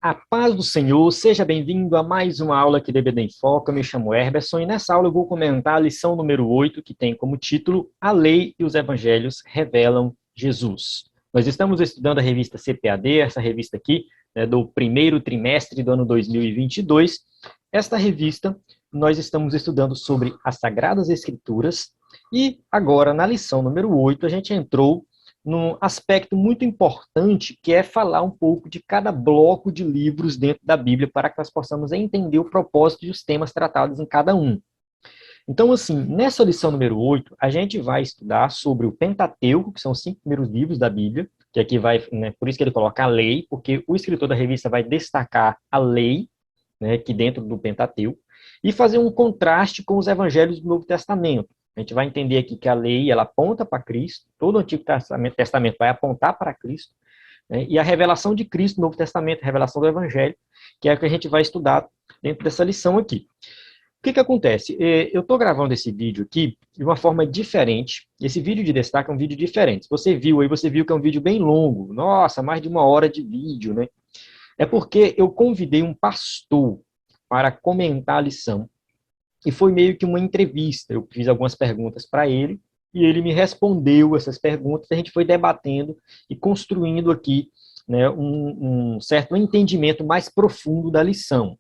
A paz do Senhor, seja bem-vindo a mais uma aula aqui do EBD em Foco. Eu me chamo Herberson e nessa aula eu vou comentar a lição número 8, que tem como título A Lei e os Evangelhos Revelam Jesus. Nós estamos estudando a revista CPAD, essa revista aqui, do primeiro trimestre do ano 2022. Esta revista, nós estamos estudando sobre as Sagradas Escrituras e agora, na lição número 8, a gente entrou num aspecto muito importante, que é falar um pouco de cada bloco de livros dentro da Bíblia, para que nós possamos entender o propósito e os temas tratados em cada um. Então, assim, nessa lição número 8, a gente vai estudar sobre o Pentateuco, que são os 5 primeiros livros da Bíblia, que aqui vai, por isso que ele coloca a lei, porque o escritor da revista vai destacar a lei, aqui dentro do Pentateuco, e fazer um contraste com os evangelhos do Novo Testamento. A gente vai entender aqui que a lei, ela aponta para Cristo, todo o Antigo Testamento vai apontar para Cristo, e a revelação de Cristo no Novo Testamento, a revelação do Evangelho, que é o que a gente vai estudar dentro dessa lição aqui. O que acontece? Eu estou gravando esse vídeo aqui de uma forma diferente. Esse vídeo de destaque é um vídeo diferente. Você viu que é um vídeo bem longo. Nossa, mais de 1 hora de vídeo, né? É porque eu convidei um pastor para comentar a lição. E foi meio que uma entrevista. Eu fiz algumas perguntas para ele e ele me respondeu essas perguntas. A gente foi debatendo e construindo aqui, um certo entendimento mais profundo da lição.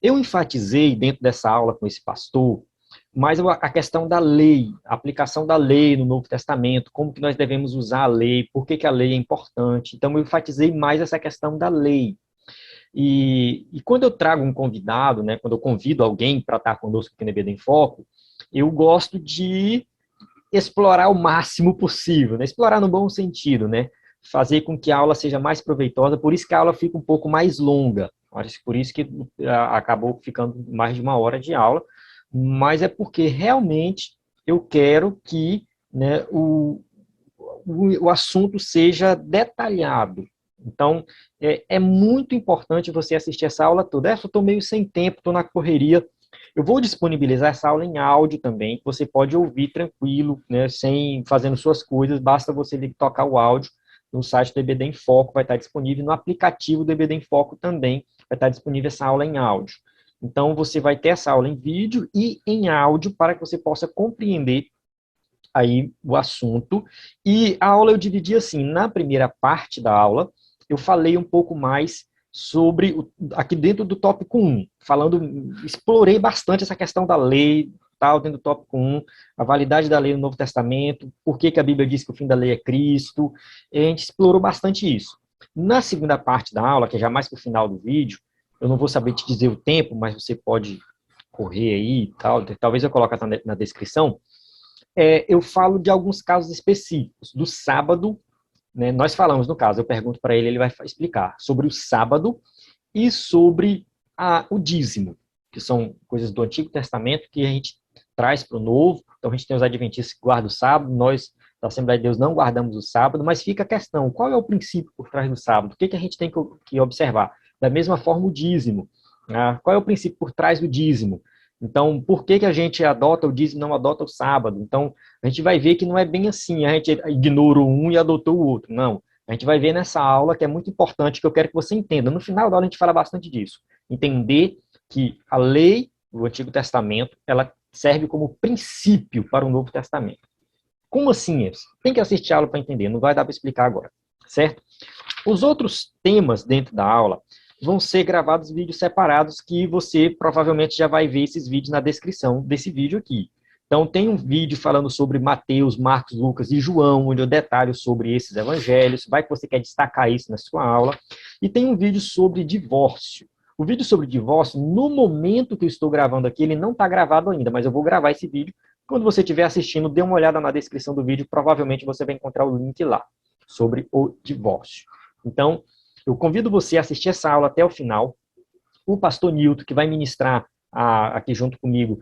Eu enfatizei dentro dessa aula com esse pastor mais a questão da lei, a aplicação da lei no Novo Testamento, como que nós devemos usar a lei, por que a lei é importante. Então, eu enfatizei mais essa questão da lei. E quando eu trago um convidado, quando eu convido alguém para estar conosco aqui no EBD em Foco, eu gosto de explorar o máximo possível, explorar no bom sentido, fazer com que a aula seja mais proveitosa, por isso que a aula fica um pouco mais longa, por isso que acabou ficando mais de 1 hora de aula, mas é porque realmente eu quero que o assunto seja detalhado. Então, é muito importante você assistir essa aula toda. Eu estou meio sem tempo, estou na correria. Eu vou disponibilizar essa aula em áudio também, que você pode ouvir tranquilo, sem fazendo suas coisas, basta você tocar o áudio no site do EBD em Foco, vai estar disponível, no aplicativo do EBD em Foco também vai estar disponível essa aula em áudio. Então, você vai ter essa aula em vídeo e em áudio para que você possa compreender aí o assunto. E a aula eu dividi assim, na primeira parte da aula, eu falei um pouco mais sobre, aqui dentro do tópico 1, explorei bastante essa questão da lei, tal, dentro do tópico 1, a validade da lei no Novo Testamento, por que a Bíblia diz que o fim da lei é Cristo, a gente explorou bastante isso. Na segunda parte da aula, que é já mais para o final do vídeo, eu não vou saber te dizer o tempo, mas você pode correr aí e tal, talvez eu coloque na descrição, eu falo de alguns casos específicos, do sábado, nós falamos no caso, eu pergunto para ele vai explicar sobre o sábado e sobre o dízimo, que são coisas do Antigo Testamento que a gente traz para o Novo. Então a gente tem os adventistas que guardam o sábado, nós da Assembleia de Deus não guardamos o sábado, mas fica a questão, qual é o princípio por trás do sábado? O que a gente tem que observar? Da mesma forma o dízimo, qual é o princípio por trás do dízimo? Então, por que a gente adota o dízimo e não adota o sábado? Então, a gente vai ver que não é bem assim, a gente ignorou um e adotou o outro. Não. A gente vai ver nessa aula, que é muito importante, que eu quero que você entenda. No final da aula, a gente fala bastante disso. Entender que a lei do Antigo Testamento, ela serve como princípio para o Novo Testamento. Como assim? Tem que assistir a aula para entender, não vai dar para explicar agora, certo? Os outros temas dentro da aula vão ser gravados vídeos separados que você provavelmente já vai ver esses vídeos na descrição desse vídeo aqui. Então, tem um vídeo falando sobre Mateus, Marcos, Lucas e João, onde eu detalho sobre esses evangelhos, vai que você quer destacar isso na sua aula. E tem um vídeo sobre divórcio. O vídeo sobre divórcio, no momento que eu estou gravando aqui, ele não está gravado ainda, mas eu vou gravar esse vídeo. Quando você estiver assistindo, dê uma olhada na descrição do vídeo, provavelmente você vai encontrar o link lá, sobre o divórcio. Então, eu convido você a assistir essa aula até o final. O pastor Nilton, que vai ministrar aqui junto comigo,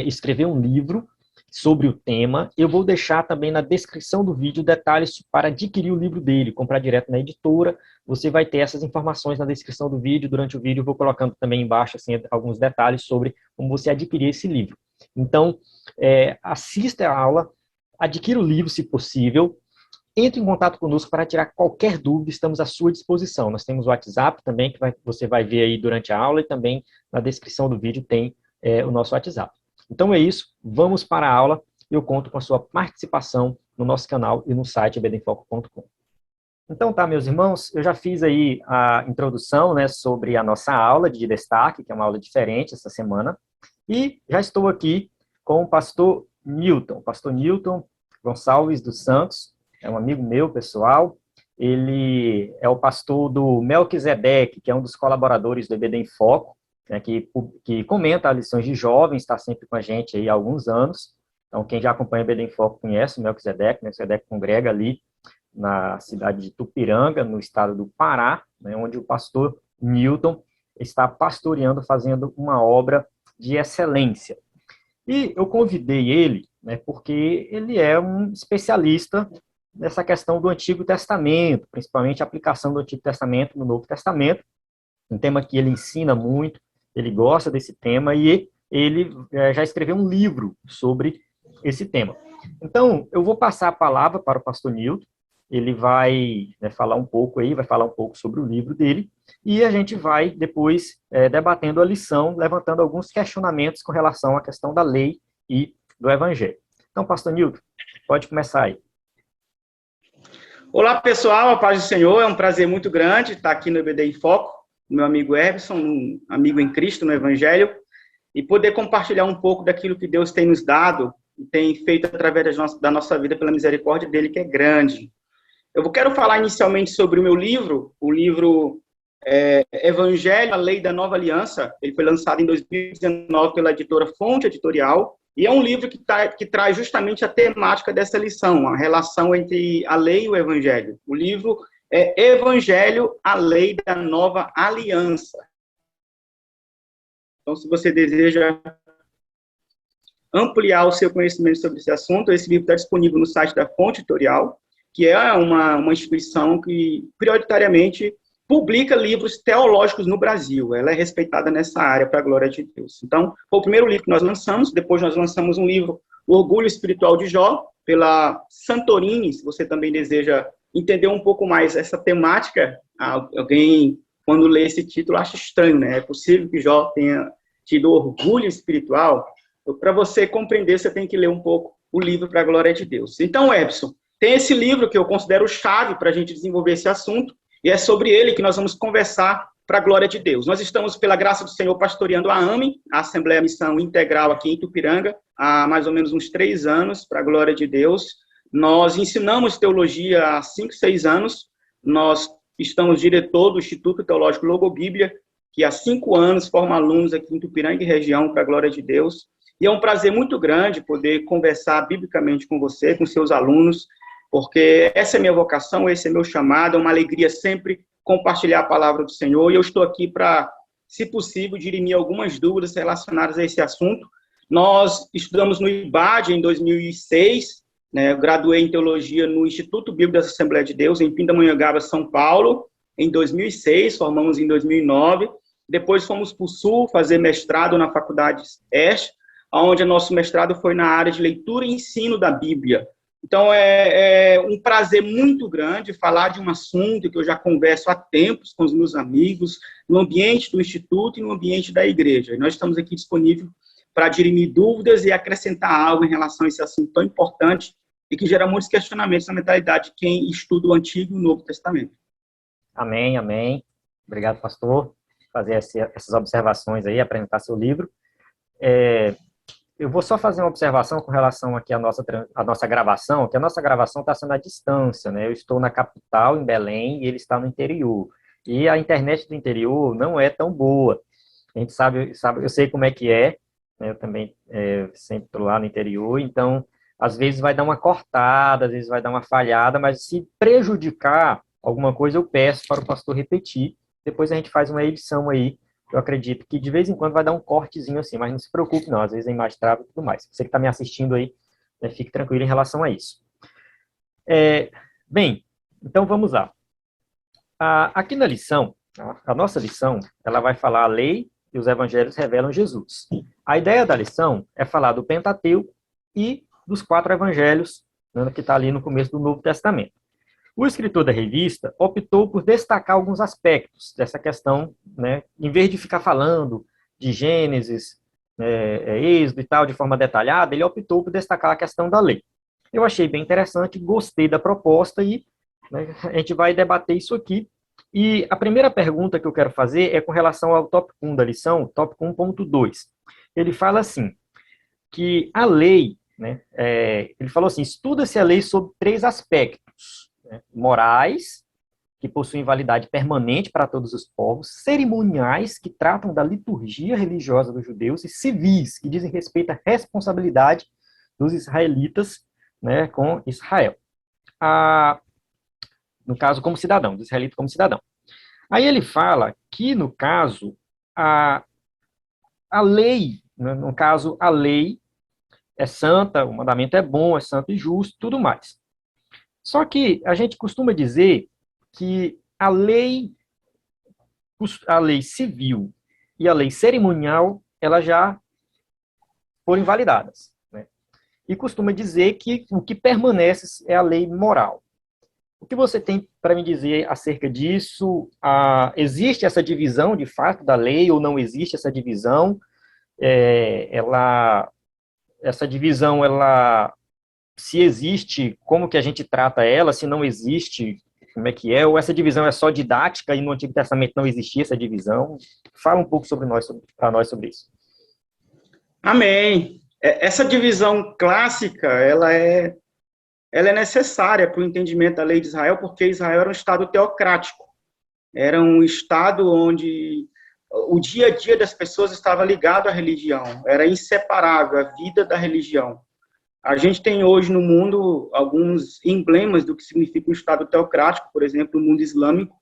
escreveu um livro sobre o tema. Eu vou deixar também na descrição do vídeo detalhes para adquirir o livro dele, comprar direto na editora. Você vai ter essas informações na descrição do vídeo. Durante o vídeo eu vou colocando também embaixo assim, alguns detalhes sobre como você adquirir esse livro. Então, assista a aula, adquira o livro se possível, entre em contato conosco para tirar qualquer dúvida, estamos à sua disposição. Nós temos o WhatsApp também, que você vai ver aí durante a aula, e também na descrição do vídeo tem o nosso WhatsApp. Então é isso, vamos para a aula, eu conto com a sua participação no nosso canal e no site ebdenfoco.com. Então tá, meus irmãos, eu já fiz aí a introdução, né, sobre a nossa aula de destaque, que é uma aula diferente essa semana, e já estou aqui com o pastor Newton Gonçalves dos Santos, é um amigo meu, pessoal. Ele é o pastor do Melquisedeque, que é um dos colaboradores do EBD em Foco, né, que comenta as lições de jovens, está sempre com a gente aí há alguns anos. Então, quem já acompanha o EBD em Foco conhece o Melquisedeque. Melquisedeque congrega ali na cidade de Tupiranga, no estado do Pará, né, onde o pastor Newton está pastoreando, fazendo uma obra de excelência. E eu convidei ele, né, porque ele é um especialista nessa questão do Antigo Testamento, principalmente a aplicação do Antigo Testamento no Novo Testamento, um tema que ele ensina muito, ele gosta desse tema, e ele já escreveu um livro sobre esse tema. Então, eu vou passar a palavra para o pastor Newton, ele vai falar um pouco sobre o livro dele, e a gente vai depois debatendo a lição, levantando alguns questionamentos com relação à questão da lei e do evangelho. Então, pastor Newton, pode começar aí. Olá, pessoal, a paz do Senhor, é um prazer muito grande estar aqui no EBD em Foco, meu amigo Everson, um amigo em Cristo no Evangelho, e poder compartilhar um pouco daquilo que Deus tem nos dado e tem feito através da nossa vida pela misericórdia dele, que é grande. Eu quero falar inicialmente sobre o meu livro, o livro Evangelho, a Lei da Nova Aliança. Ele foi lançado em 2019 pela editora Fonte Editorial, e é um livro que traz justamente a temática dessa lição, a relação entre a lei e o Evangelho. O livro é Evangelho, a Lei da Nova Aliança. Então, se você deseja ampliar o seu conhecimento sobre esse assunto, esse livro está disponível no site da Fonte Editorial, que é uma instituição que, prioritariamente, publica livros teológicos no Brasil. Ela é respeitada nessa área, para a glória de Deus. Então, foi o primeiro livro que nós lançamos, depois nós lançamos um livro, O Orgulho Espiritual de Jó, pela Santorini. Se você também deseja entender um pouco mais essa temática, alguém, quando lê esse título, acha estranho, né? É possível que Jó tenha tido orgulho espiritual? Para você compreender, você tem que ler um pouco o livro, para a glória de Deus. Então, Epson, tem esse livro que eu considero chave para a gente desenvolver esse assunto, e é sobre ele que nós vamos conversar para a glória de Deus. Nós estamos, pela graça do Senhor, pastoreando a AME, a Assembleia Missão Integral aqui em Tupiranga, há mais ou menos uns 3 anos, para a glória de Deus. Nós ensinamos teologia há 5, 6 anos, nós estamos diretor do Instituto Teológico Logobíblia, que há 5 anos forma alunos aqui em Tupiranga e região, para a glória de Deus. E é um prazer muito grande poder conversar biblicamente com você, com seus alunos, porque essa é minha vocação, esse é meu chamado, é uma alegria sempre compartilhar a palavra do Senhor, e eu estou aqui para, se possível, dirimir algumas dúvidas relacionadas a esse assunto. Nós estudamos no IBAD em 2006, né, eu graduei em Teologia no Instituto Bíblico da Assembleia de Deus, em Pindamonhangaba, São Paulo, em 2006, formamos em 2009, depois fomos para o Sul fazer mestrado na Faculdade Este, onde o nosso mestrado foi na área de leitura e ensino da Bíblia. Então, é um prazer muito grande falar de um assunto que eu já converso há tempos com os meus amigos, no ambiente do Instituto e no ambiente da igreja. E nós estamos aqui disponíveis para dirimir dúvidas e acrescentar algo em relação a esse assunto tão importante e que gera muitos questionamentos na mentalidade de quem estuda o Antigo e o Novo Testamento. Amém, amém. Obrigado, pastor, por fazer essas observações aí, apresentar seu livro. Eu vou só fazer uma observação com relação aqui à nossa gravação, que a nossa gravação está sendo à distância, né? Eu estou na capital, em Belém, e ele está no interior. E a internet do interior não é tão boa. A gente sabe, eu sei como é que é, né? Eu também sempre estou lá no interior, então, às vezes vai dar uma cortada, às vezes vai dar uma falhada, mas se prejudicar alguma coisa, eu peço para o pastor repetir, depois a gente faz uma edição aí. Eu acredito que de vez em quando vai dar um cortezinho assim, mas não se preocupe não, às vezes a imagem trava e tudo mais. Você que está me assistindo aí, né, fique tranquilo em relação a isso. Bem, então vamos lá. Aqui na lição, a nossa lição, ela vai falar a lei e os evangelhos revelam Jesus. A ideia da lição é falar do Pentateuco e dos 4 evangelhos, né, que está ali no começo do Novo Testamento. O escritor da revista optou por destacar alguns aspectos dessa questão, né, em vez de ficar falando de Gênesis, Êxodo e tal, de forma detalhada, ele optou por destacar a questão da lei. Eu achei bem interessante, gostei da proposta e, né, a gente vai debater isso aqui. E a primeira pergunta que eu quero fazer é com relação ao tópico 1 da lição, tópico 1.2. Ele fala assim, que a lei, né, ele falou assim, estuda-se a lei sobre 3 aspectos, né, morais, que possuem validade permanente para todos os povos, cerimoniais, que tratam da liturgia religiosa dos judeus, e civis, que dizem respeito à responsabilidade dos israelitas, né, com Israel. No caso, como cidadão, do israelita como cidadão. Aí ele fala que, no caso, a lei, né, no caso, a lei é santa, o mandamento é bom, é santo e justo, tudo mais. Só que a gente costuma dizer que a lei civil e a lei cerimonial, elas já foram invalidadas, né? E costuma dizer que o que permanece é a lei moral. O que você tem para me dizer acerca disso? Existe essa divisão, de fato, da lei, ou não existe essa divisão? Essa divisão, se existe, como que a gente trata ela? Se não existe, como é que é? Ou essa divisão é só didática e no Antigo Testamento não existia essa divisão? Fala um pouco para nós sobre isso. Amém. Essa divisão clássica, ela é necessária para o entendimento da lei de Israel, porque Israel era um estado teocrático. Era um estado onde o dia a dia das pessoas estava ligado à religião, era inseparável a vida da religião. A gente tem hoje no mundo alguns emblemas do que significa um estado teocrático, por exemplo, o mundo islâmico,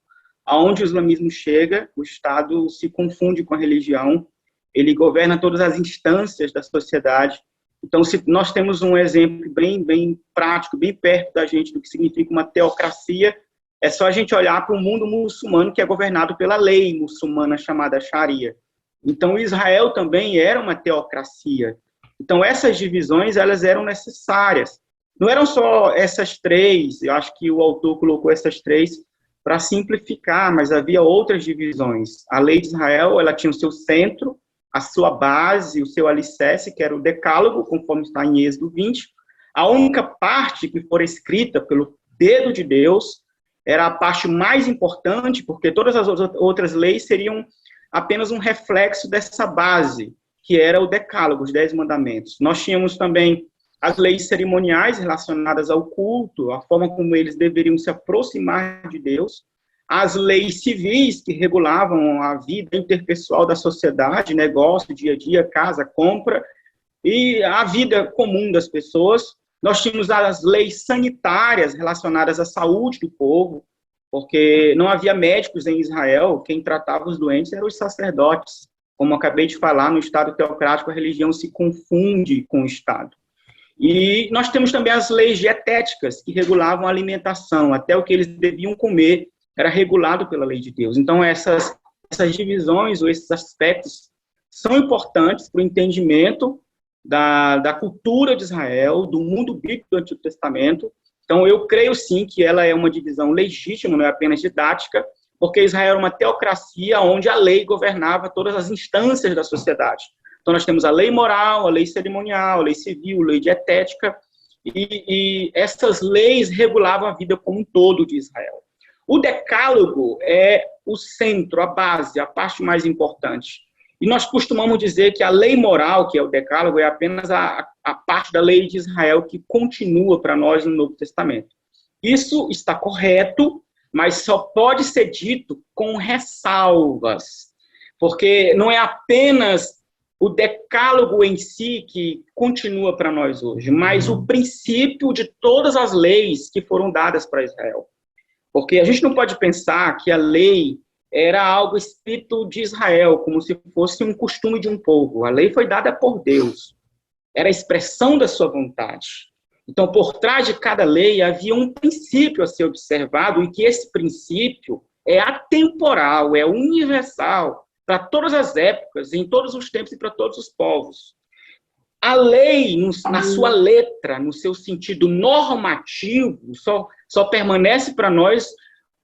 aonde o islamismo chega, o estado se confunde com a religião, ele governa todas as instâncias da sociedade. Então, se nós temos um exemplo bem prático, bem perto da gente do que significa uma teocracia, é só a gente olhar para o mundo muçulmano, que é governado pela lei muçulmana chamada Sharia. Então, Israel também era uma teocracia. Então, essas divisões, elas eram necessárias. Não eram só essas 3, eu acho que o autor colocou essas 3 para simplificar, mas havia outras divisões. A lei de Israel, ela tinha o seu centro, a sua base, o seu alicerce, que era o decálogo, conforme está em Êxodo 20. A única parte que for escrita pelo dedo de Deus era a parte mais importante, porque todas as outras leis seriam apenas um reflexo dessa base, que era o decálogo, os 10 mandamentos. Nós tínhamos também as leis cerimoniais relacionadas ao culto, a forma como eles deveriam se aproximar de Deus, as leis civis que regulavam a vida interpessoal da sociedade, negócio, dia a dia, casa, compra, e a vida comum das pessoas. Nós tínhamos as leis sanitárias relacionadas à saúde do povo, porque não havia médicos em Israel, quem tratava os doentes eram os sacerdotes. Como eu acabei de falar, no Estado teocrático a religião se confunde com o Estado. E nós temos também as leis dietéticas, que regulavam a alimentação, até o que eles deviam comer era regulado pela lei de Deus. Então, essas divisões ou esses aspectos são importantes para o entendimento da cultura de Israel, do mundo bíblico do Antigo Testamento. Então, eu creio sim que ela é uma divisão legítima, não é apenas didática, porque Israel era uma teocracia onde a lei governava todas as instâncias da sociedade. Então, nós temos a lei moral, a lei cerimonial, a lei civil, a lei dietética, e essas leis regulavam a vida como um todo de Israel. O decálogo é o centro, a base, a parte mais importante. E nós costumamos dizer que a lei moral, que é o decálogo, é apenas a parte da lei de Israel que continua para nós no Novo Testamento. Isso está correto, mas só pode ser dito com ressalvas, porque não é apenas o decálogo em si que continua para nós hoje, mas o princípio de todas as leis que foram dadas para Israel. Porque a gente não pode pensar que a lei era algo escrito de Israel, como se fosse um costume de um povo. A lei foi dada por Deus. Era a expressão da sua vontade. Então, por trás de cada lei havia um princípio a ser observado, e que esse princípio é atemporal, é universal, para todas as épocas, em todos os tempos e para todos os povos. A lei, na sua letra, no seu sentido normativo, só permanece para nós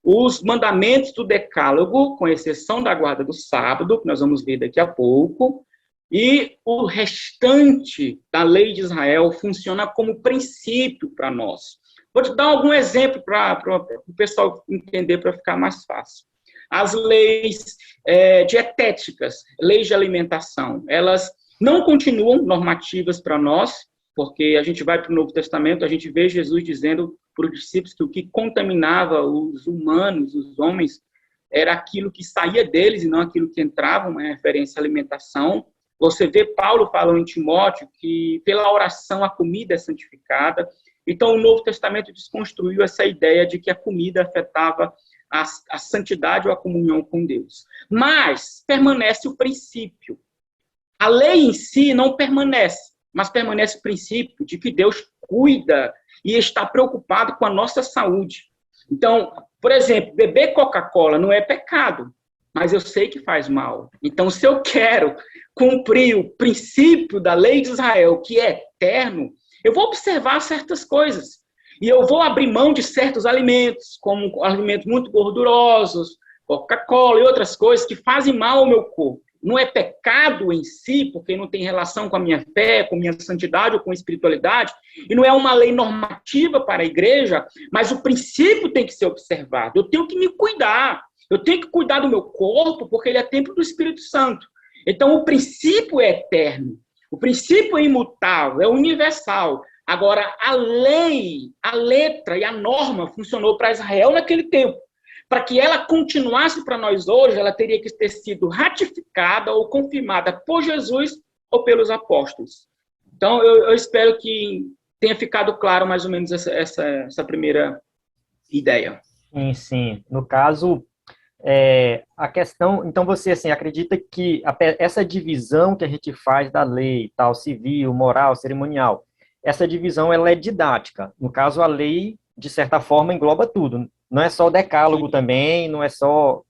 os mandamentos do Decálogo, com exceção da guarda do sábado, que nós vamos ver daqui a pouco, e o restante da lei de Israel funciona como princípio para nós. Vou te dar algum exemplo para o pessoal entender, para ficar mais fácil. As leis dietéticas, leis de alimentação, elas não continuam normativas para nós, porque a gente vai para o Novo Testamento, a gente vê Jesus dizendo para os discípulos que o que contaminava os humanos, os homens, era aquilo que saía deles e não aquilo que entrava, uma referência à alimentação. Você vê Paulo falando em Timóteo que pela oração a comida é santificada. Então o Novo Testamento desconstruiu essa ideia de que a comida afetava a santidade ou a comunhão com Deus. Mas permanece o princípio. A lei em si não permanece, mas permanece o princípio de que Deus cuida e está preocupado com a nossa saúde. Então, por exemplo, beber Coca-Cola não é pecado, mas eu sei que faz mal. Então, se eu quero cumprir o princípio da lei de Israel, que é eterno, eu vou observar certas coisas. E eu vou abrir mão de certos alimentos, como alimentos muito gordurosos, Coca-Cola e outras coisas que fazem mal ao meu corpo. Não é pecado em si, porque não tem relação com a minha fé, com a minha santidade ou com a espiritualidade, e não é uma lei normativa para a igreja, mas o princípio tem que ser observado. Eu tenho que me cuidar, eu tenho que cuidar do meu corpo, porque ele é templo do Espírito Santo. Então, o princípio é eterno, o princípio é imutável, é universal. Agora, a lei, a letra e a norma funcionou para Israel naquele tempo. Para que ela continuasse para nós hoje, ela teria que ter sido ratificada ou confirmada por Jesus ou pelos apóstolos. Então, eu espero que tenha ficado claro mais ou menos essa primeira ideia. Sim, sim. No caso, a questão... Então, você assim, acredita que essa divisão que a gente faz da lei, tal, civil, moral, cerimonial, essa divisão ela é didática. No caso, a lei, de certa forma, engloba tudo. Não é só o decálogo também, não é só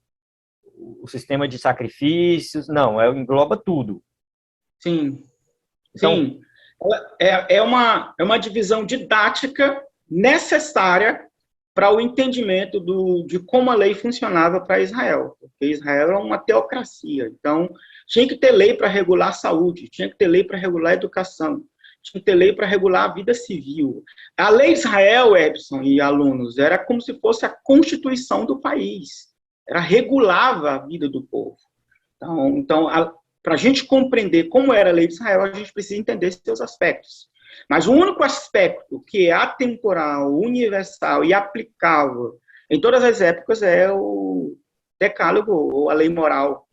o sistema de sacrifícios, não, engloba tudo. Sim, então, sim. É uma divisão didática necessária para o entendimento de como a lei funcionava para Israel, porque Israel é uma teocracia, então tinha que ter lei para regular a saúde, tinha que ter lei para regular a educação, tinha que ter lei para regular a vida civil. A lei de Israel, Edson e alunos, era como se fosse a constituição do país. Ela regulava a vida do povo. Então para a gente compreender como era a lei de Israel, a gente precisa entender seus aspectos. Mas o único aspecto que é atemporal, universal e aplicável em todas as épocas é o decálogo, ou a lei moral.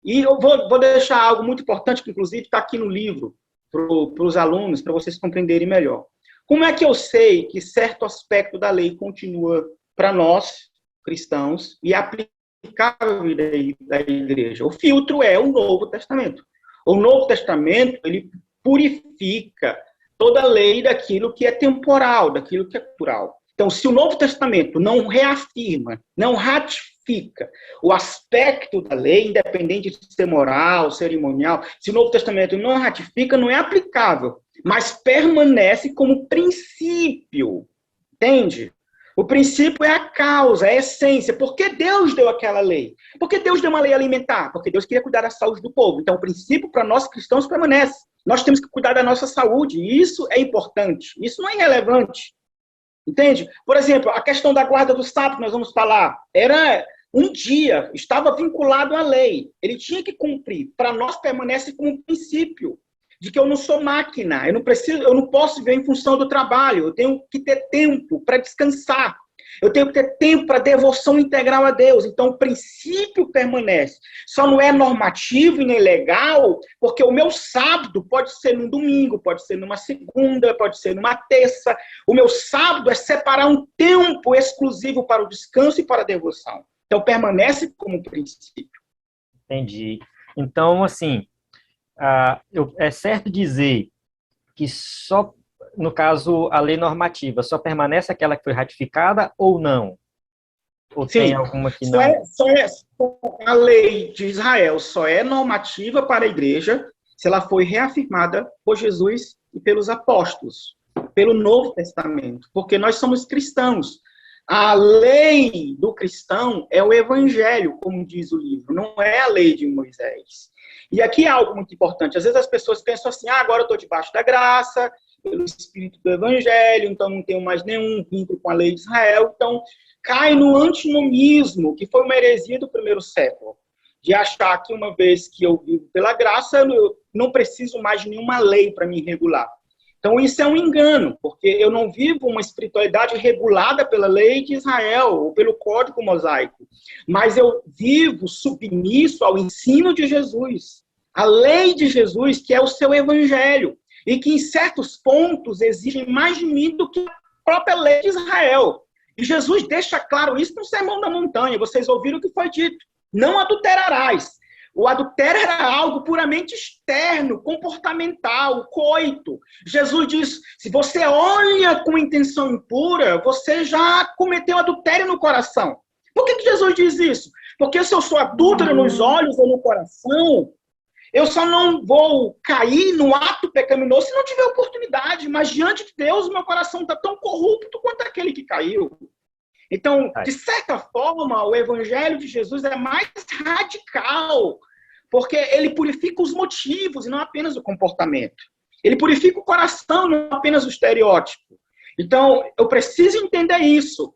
E eu vou deixar algo muito importante, que inclusive está aqui no livro, para os alunos, para vocês compreenderem melhor. Como é que eu sei que certo aspecto da lei continua para nós, cristãos, e aplicável da igreja? O filtro é o Novo Testamento. O Novo Testamento, ele purifica toda a lei daquilo que é temporal, daquilo que é cultural. Então, se o Novo Testamento não reafirma, não ratifica o aspecto da lei, independente de ser moral, cerimonial, se o Novo Testamento não ratifica, não é aplicável, mas permanece como princípio, entende? O princípio é a causa, é a essência. Por que Deus deu aquela lei? Por que Deus deu uma lei alimentar? Porque Deus queria cuidar da saúde do povo. Então, o princípio para nós cristãos permanece. Nós temos que cuidar da nossa saúde, e isso é importante, isso não é irrelevante. Entende? Por exemplo, a questão da guarda do sábado, nós vamos falar, era um dia, estava vinculado à lei, ele tinha que cumprir. Para nós permanece como um princípio de que eu não sou máquina, eu não posso viver em função do trabalho, eu tenho que ter tempo para descansar, eu tenho que ter tempo para devoção integral a Deus. Então, o princípio permanece. Só não é normativo e nem legal, porque o meu sábado pode ser num domingo, pode ser numa segunda, pode ser numa terça. O meu sábado é separar um tempo exclusivo para o descanso e para a devoção. Então, permanece como princípio. Entendi. Então, assim, é certo dizer que só... No caso, a lei normativa, só permanece aquela que foi ratificada ou não? Ou Sim, tem alguma que não? A lei de Israel só é normativa para a igreja se ela foi reafirmada por Jesus e pelos apóstolos, pelo Novo Testamento, porque nós somos cristãos. A lei do cristão é o evangelho, como diz o livro, não é a lei de Moisés. E aqui é algo muito importante. Às vezes as pessoas pensam assim, agora eu estou debaixo da graça, pelo espírito do evangelho, então não tenho mais nenhum vínculo com a lei de Israel. Então, cai no antinomismo, que foi uma heresia do primeiro século, de achar que uma vez que eu vivo pela graça, eu não preciso mais de nenhuma lei para me regular. Então, isso é um engano, porque eu não vivo uma espiritualidade regulada pela lei de Israel, ou pelo código mosaico, mas eu vivo submisso ao ensino de Jesus, a lei de Jesus, que é o seu evangelho, e que, em certos pontos, exigem mais de mim do que a própria lei de Israel. E Jesus deixa claro isso no Sermão da Montanha, vocês ouviram o que foi dito, não adulterarás. O adultério era algo puramente externo, comportamental, coito. Jesus diz, se você olha com intenção impura, você já cometeu adultério no coração. Por que Jesus diz isso? Porque se eu sou adúltero nos olhos ou no coração, eu só não vou cair no ato pecaminoso se não tiver oportunidade. Mas diante de Deus, meu coração está tão corrupto quanto aquele que caiu. Então, de certa forma, o evangelho de Jesus é mais radical, porque ele purifica os motivos e não apenas o comportamento. Ele purifica o coração, não apenas o estereótipo. Então, eu preciso entender isso.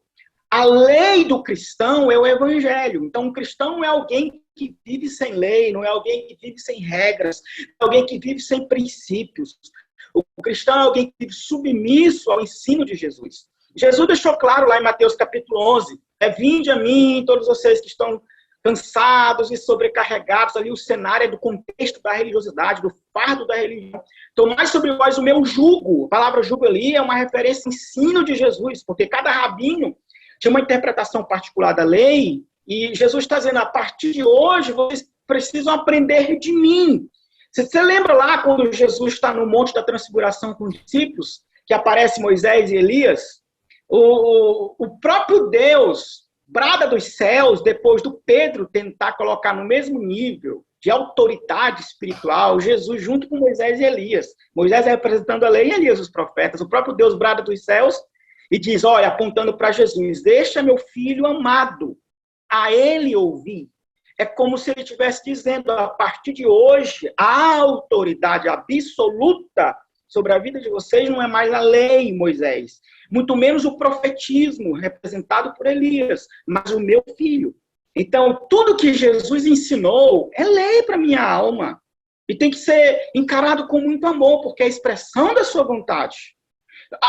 A lei do cristão é o evangelho. Então, o cristão não é alguém que vive sem lei, não é alguém que vive sem regras, é alguém que vive sem princípios. O cristão é alguém que vive submisso ao ensino de Jesus. Jesus deixou claro lá em Mateus capítulo 11, vinde a mim, todos vocês que estão cansados e sobrecarregados, ali o cenário é do contexto da religiosidade, do fardo da religião. Tomai sobre vós o meu jugo. A palavra jugo ali é uma referência ao ensino de Jesus, porque cada rabino tinha uma interpretação particular da lei, e Jesus está dizendo, a partir de hoje, vocês precisam aprender de mim. Você lembra lá quando Jesus está no Monte da Transfiguração com os discípulos, que aparece Moisés e Elias? O próprio Deus brada dos céus, depois do Pedro tentar colocar no mesmo nível de autoridade espiritual, Jesus junto com Moisés e Elias. Moisés representando a lei e Elias os profetas. O próprio Deus brada dos céus e diz, olha, apontando para Jesus, deixa meu filho amado, a ele ouvir. É como se ele estivesse dizendo, a partir de hoje, a autoridade absoluta sobre a vida de vocês não é mais a lei, Moisés, muito menos o profetismo representado por Elias, mas o meu filho. Então, tudo que Jesus ensinou é lei para minha alma. E tem que ser encarado com muito amor, porque é a expressão da sua vontade.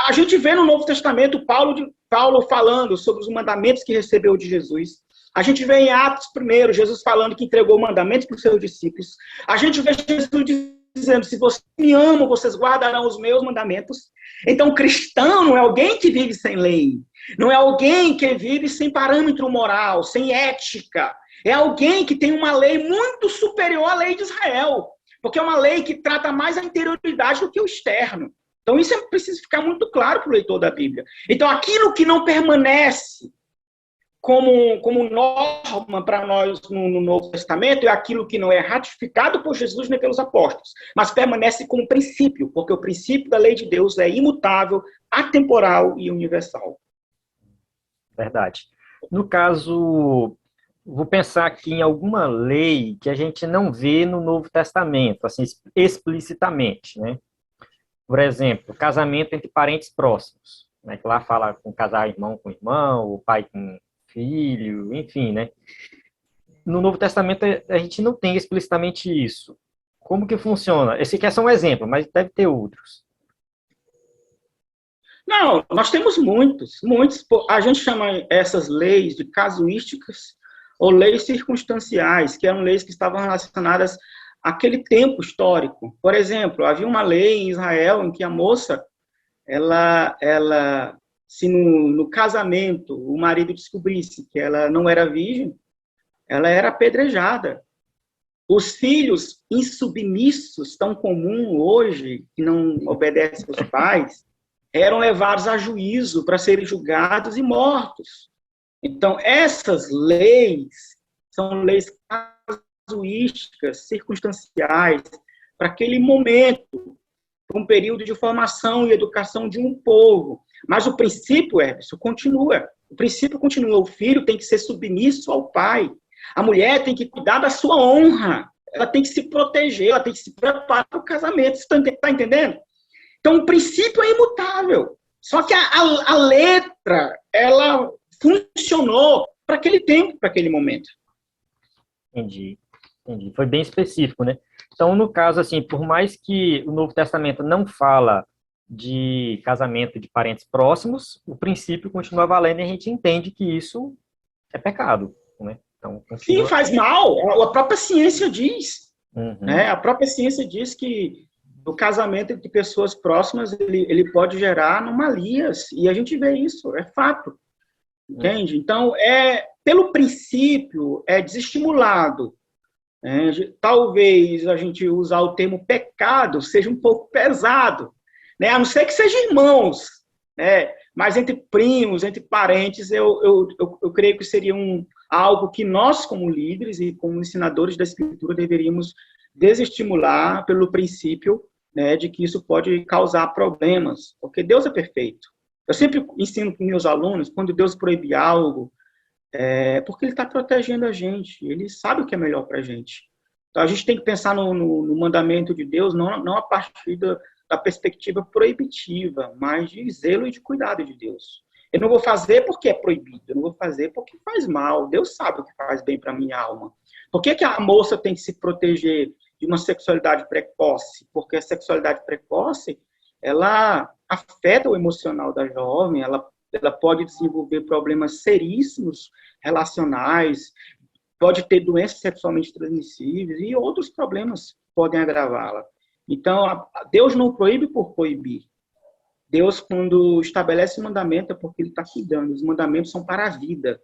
A gente vê no Novo Testamento Paulo falando sobre os mandamentos que recebeu de Jesus. A gente vê em Atos 1, Jesus falando que entregou mandamentos para os seus discípulos. A gente vê Jesus dizendo, se vocês me amam, vocês guardarão os meus mandamentos. Então, cristão não é alguém que vive sem lei. Não é alguém que vive sem parâmetro moral, sem ética. É alguém que tem uma lei muito superior à lei de Israel. Porque é uma lei que trata mais a interioridade do que o externo. Então, isso precisa ficar muito claro para o leitor da Bíblia. Então, aquilo que não permanece como norma para nós no Novo Testamento é aquilo que não é ratificado por Jesus nem pelos apóstolos, mas permanece como princípio, porque o princípio da lei de Deus é imutável, atemporal e universal. Verdade. No caso, vou pensar aqui em alguma lei que a gente não vê no Novo Testamento, assim, explicitamente, né? Por exemplo, casamento entre parentes próximos, né? Que lá fala com casar irmão com irmão, o pai com filho, enfim, né? No Novo Testamento a gente não tem explicitamente isso. Como que funciona? Esse aqui é só um exemplo, mas deve ter outros. Não, nós temos muitos. A gente chama essas leis de casuísticas ou leis circunstanciais, que eram leis que estavam relacionadas àquele tempo histórico. Por exemplo, havia uma lei em Israel em que a moça, se no casamento o marido descobrisse que ela não era virgem, ela era apedrejada. Os filhos insubmissos, tão comum hoje, que não obedecem aos pais, eram levados a juízo para serem julgados e mortos. Então, essas leis são leis casuísticas, circunstanciais, para aquele momento, para um período de formação e educação de um povo. Mas o princípio, Everson, continua. O princípio continua. O filho tem que ser submisso ao pai. A mulher tem que cuidar da sua honra. Ela tem que se proteger, ela tem que se preparar para o casamento. Você está entendendo? Então, o princípio é imutável. Só que a letra, ela funcionou para aquele tempo, para aquele momento. Entendi. Foi bem específico, né? Então, no caso, assim, por mais que o Novo Testamento não fala de casamento de parentes próximos, o princípio continua valendo e a gente entende que isso é pecado, né? Então, Sim, continua... faz mal. A própria ciência diz. Uhum. Né? A própria ciência diz que o casamento entre pessoas próximas, ele pode gerar anomalias. E a gente vê isso, é fato. Entende? Então, pelo princípio, é desestimulado. Talvez a gente usar o termo pecado seja um pouco pesado, né? A não ser que sejam irmãos, né? Mas entre primos, entre parentes, eu creio que seria algo que nós, como líderes e como ensinadores da Escritura, deveríamos desestimular pelo princípio, né, de que isso pode causar problemas, porque Deus é perfeito. Eu sempre ensino para meus alunos, quando Deus proíbe algo, porque Ele está protegendo a gente, Ele sabe o que é melhor para a gente. Então, a gente tem que pensar no mandamento de Deus, não a partir da perspectiva proibitiva, mas de zelo e de cuidado de Deus. Eu não vou fazer porque é proibido, eu não vou fazer porque faz mal. Deus sabe o que faz bem para a minha alma. Por que a moça tem que se proteger de uma sexualidade precoce? Porque a sexualidade precoce, ela afeta o emocional da jovem, ela pode desenvolver problemas seríssimos relacionais, pode ter doenças sexualmente transmissíveis e outros problemas podem agravá-la. Então, Deus não proíbe por proibir. Deus, quando estabelece um mandamento, é porque Ele está cuidando. Os mandamentos são para a vida.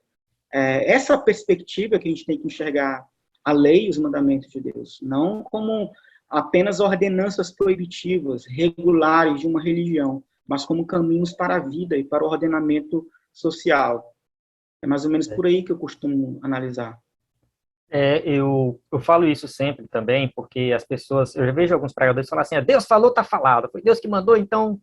Essa perspectiva que a gente tem que enxergar a lei e os mandamentos de Deus, não como apenas ordenanças proibitivas, regulares de uma religião, mas como caminhos para a vida e para o ordenamento social. É mais ou menos por aí que eu costumo analisar. Eu falo isso sempre também, porque as pessoas, eu já vejo alguns pregadores falar assim, Deus falou, tá falado, foi Deus que mandou, então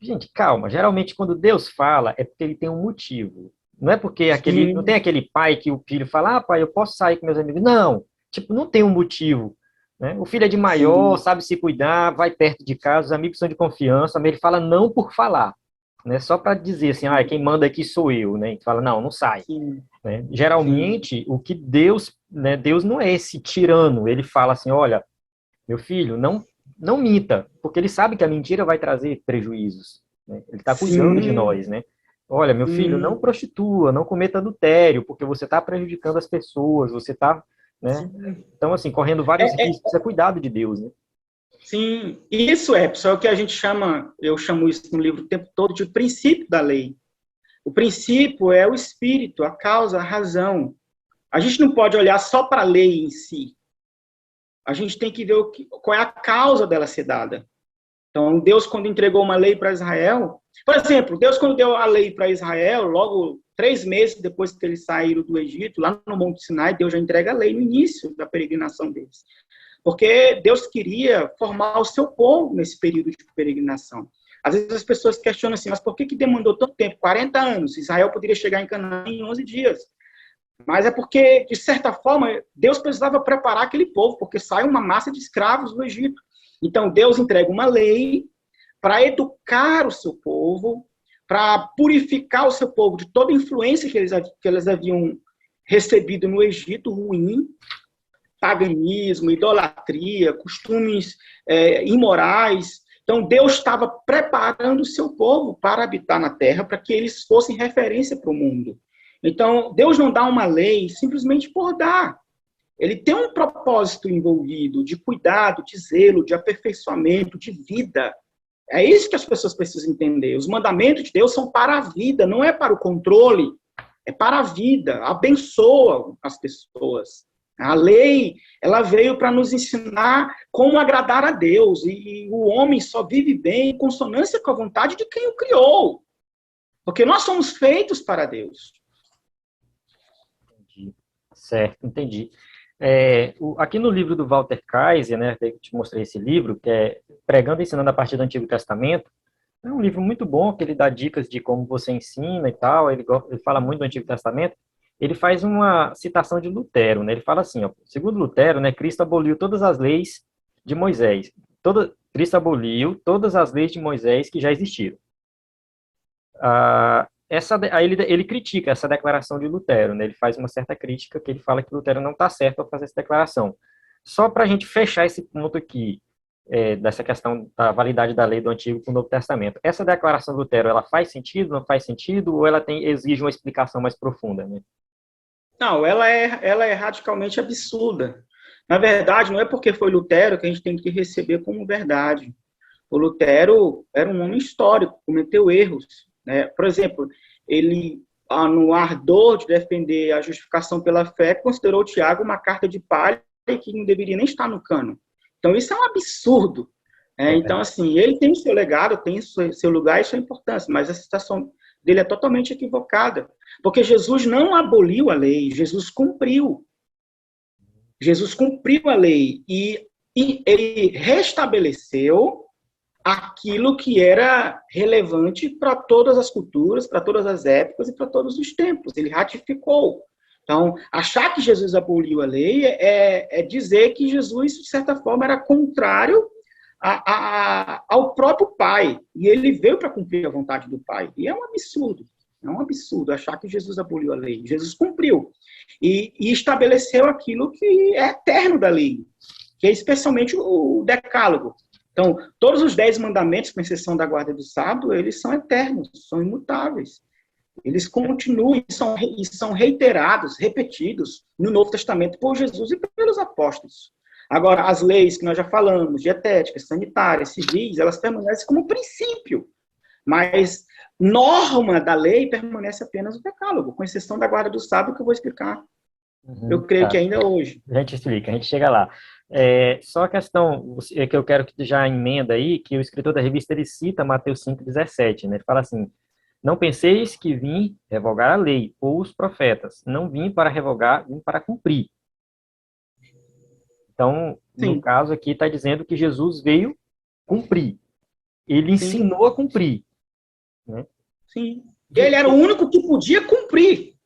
gente, calma, geralmente quando Deus fala é porque Ele tem um motivo, não é porque não tem aquele pai que o filho fala, pai, eu posso sair com meus amigos, não, tipo, não tem um motivo, né? O filho é de maior, sabe se cuidar, vai perto de casa, os amigos são de confiança, mas ele fala não por falar, né? Só para dizer assim, quem manda aqui sou eu, né? E fala, não sai. Né? Geralmente, o que Deus, né? Deus não é esse tirano, ele fala assim, olha, meu filho, não minta, porque ele sabe que a mentira vai trazer prejuízos, né? Ele está cuidando de nós, né? Olha, meu filho, não prostitua, não cometa adultério, porque você está prejudicando as pessoas, você está, né? Então, assim, correndo vários riscos, é cuidado de Deus, né? Sim, isso é o que a gente chama, eu chamo isso no livro o tempo todo, de princípio da lei. O princípio é o espírito, a causa, a razão. A gente não pode olhar só para a lei em si. A gente tem que ver qual é a causa dela ser dada. Então, Deus, quando entregou uma lei para Israel, por exemplo, Deus, quando deu a lei para Israel, logo 3 meses depois que eles saíram do Egito, lá no Monte Sinai, Deus já entrega a lei no início da peregrinação deles. Porque Deus queria formar o seu povo nesse período de peregrinação. Às vezes as pessoas questionam assim, mas por que demandou tanto tempo? 40 anos. Israel poderia chegar em Canaã em 11 dias. Mas é porque, de certa forma, Deus precisava preparar aquele povo, porque sai uma massa de escravos do Egito. Então, Deus entrega uma lei para educar o seu povo, para purificar o seu povo de toda a influência que eles haviam recebido no Egito, ruim, paganismo, idolatria, costumes imorais. Então, Deus estava preparando o seu povo para habitar na terra, para que eles fossem referência para o mundo. Então, Deus não dá uma lei simplesmente por dar. Ele tem um propósito envolvido de cuidado, de zelo, de aperfeiçoamento, de vida. É isso que as pessoas precisam entender. Os mandamentos de Deus são para a vida, não é para o controle, é para a vida. Abençoa as pessoas. A lei, ela veio para nos ensinar como agradar a Deus. E o homem só vive bem em consonância com a vontade de quem o criou. Porque nós somos feitos para Deus. Certo, entendi. Aqui no livro do Walter Kaiser, né, que eu te mostrei esse livro, que é Pregando e Ensinando a partir do Antigo Testamento, é um livro muito bom, que ele dá dicas de como você ensina e tal, ele fala muito do Antigo Testamento. Ele faz uma citação de Lutero, né, ele fala assim, ó, segundo Lutero, né, Cristo aboliu todas as leis de Moisés, Cristo aboliu todas as leis de Moisés que já existiram. Aí ele critica essa declaração de Lutero, né? Ele faz uma certa crítica, que ele fala que Lutero não está certo ao fazer essa declaração. Só para a gente fechar esse ponto aqui, dessa questão da validade da lei do Antigo com o Novo Testamento. Essa declaração de Lutero, ela faz sentido, não faz sentido, ou ela exige uma explicação mais profunda, né? Não, ela é radicalmente absurda. Na verdade, não é porque foi Lutero que a gente tem que receber como verdade. O Lutero era um homem histórico, cometeu erros, né? Por exemplo, ele, no ardor de defender a justificação pela fé, considerou Tiago uma carta de palha que não deveria nem estar no cano. Então, isso é um absurdo. Então, assim, ele tem o seu legado, tem o seu lugar e sua importância, mas a citação dele é totalmente equivocada. Porque Jesus não aboliu a lei, Jesus cumpriu. Jesus cumpriu a lei e ele restabeleceu aquilo que era relevante para todas as culturas, para todas as épocas e para todos os tempos. Ele ratificou. Então, achar que Jesus aboliu a lei é dizer que Jesus, de certa forma, era contrário ao próprio Pai. E ele veio para cumprir a vontade do Pai. E é um absurdo. É um absurdo achar que Jesus aboliu a lei. Jesus cumpriu. E estabeleceu aquilo que é eterno da lei, que é especialmente o decálogo. Então, todos os 10 mandamentos, com exceção da guarda do sábado, eles são eternos, são imutáveis. Eles continuam e são reiterados, repetidos no Novo Testamento por Jesus e pelos apóstolos. Agora, as leis que nós já falamos, dietéticas, sanitárias, civis, elas permanecem como princípio. Mas norma da lei permanece apenas o decálogo, com exceção da guarda do sábado, que eu vou explicar. Eu creio que ainda hoje. A gente explica, a gente chega lá. Só a questão que eu quero que tu já emenda aí, que o escritor da revista ele cita Mateus 5,17, né? Ele fala assim: não penseis que vim revogar a lei ou os profetas. Não vim para revogar, vim para cumprir. Então, Sim. no caso aqui, está dizendo que Jesus veio cumprir. Ele ensinou a cumprir. Né? Sim. Ele era o único que podia cumprir.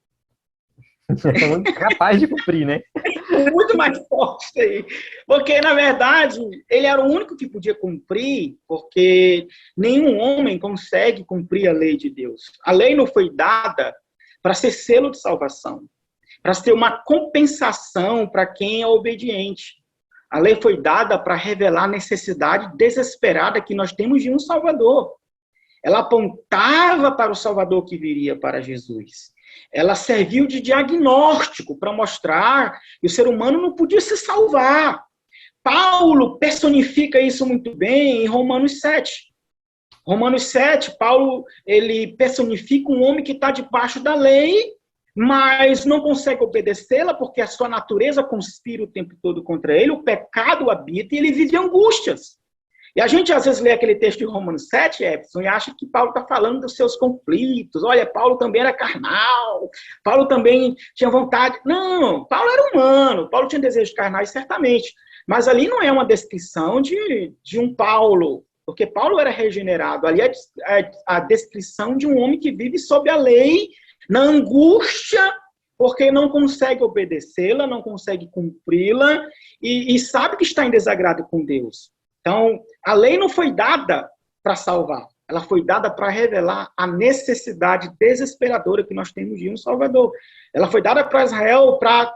Capaz de cumprir, né? Muito mais forte isso aí. Porque, na verdade, ele era o único que podia cumprir, porque nenhum homem consegue cumprir a lei de Deus. A lei não foi dada para ser selo de salvação, para ser uma compensação para quem é obediente. A lei foi dada para revelar a necessidade desesperada que nós temos de um Salvador. Ela apontava para o Salvador que viria para Jesus. Ela serviu de diagnóstico para mostrar que o ser humano não podia se salvar. Paulo personifica isso muito bem em Romanos 7. Romanos 7, Paulo ele personifica um homem que está debaixo da lei, mas não consegue obedecê-la porque a sua natureza conspira o tempo todo contra ele, o pecado habita e ele vive angústias. E a gente, às vezes, lê aquele texto de Romanos 7, Epson, e acha que Paulo está falando dos seus conflitos. Olha, Paulo também era carnal, Paulo também tinha vontade. Não, Paulo era humano, Paulo tinha desejos carnais, certamente. Mas ali não é uma descrição de um Paulo, porque Paulo era regenerado. Ali é a descrição de um homem que vive sob a lei, na angústia, porque não consegue obedecê-la, não consegue cumpri-la, e sabe que está em desagrado com Deus. Então, a lei não foi dada para salvar, ela foi dada para revelar a necessidade desesperadora que nós temos de um Salvador. Ela foi dada para Israel para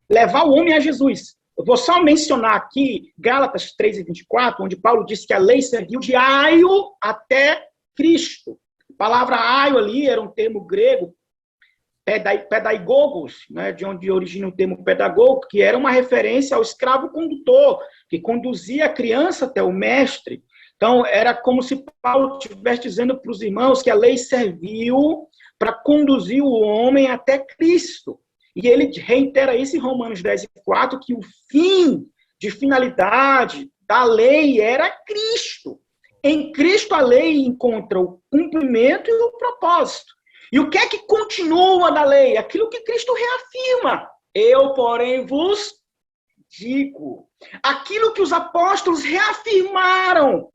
levar o homem a Jesus. Eu vou só mencionar aqui Gálatas 3:24, onde Paulo diz que a lei serviu de aio até Cristo. A palavra aio ali era um termo grego, pedaigogos, né, de onde origina o termo pedagogo, que era uma referência ao escravo condutor, que conduzia a criança até o mestre. Então, era como se Paulo estivesse dizendo para os irmãos que a lei serviu para conduzir o homem até Cristo. E ele reitera isso em Romanos 10:4, que o fim de finalidade da lei era Cristo. Em Cristo, a lei encontra o cumprimento e o propósito. E o que é que continua da lei? Aquilo que Cristo reafirma. Eu, porém, vos digo aquilo que os apóstolos reafirmaram,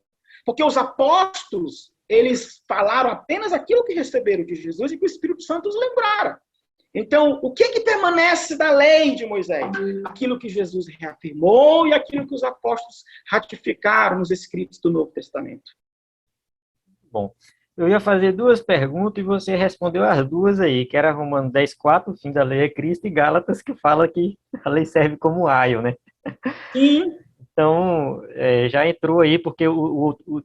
porque os apóstolos, eles falaram apenas aquilo que receberam de Jesus e que o Espírito Santo os lembrara. Então, o que permanece da lei de Moisés? Aquilo que Jesus reafirmou e aquilo que os apóstolos ratificaram nos escritos do Novo Testamento. Bom, eu ia fazer duas perguntas e você respondeu as duas aí, que era Romanos 10:4, o fim da lei é Cristo, e Gálatas, que fala que a lei serve como aio, né? Sim. Então, já entrou aí, porque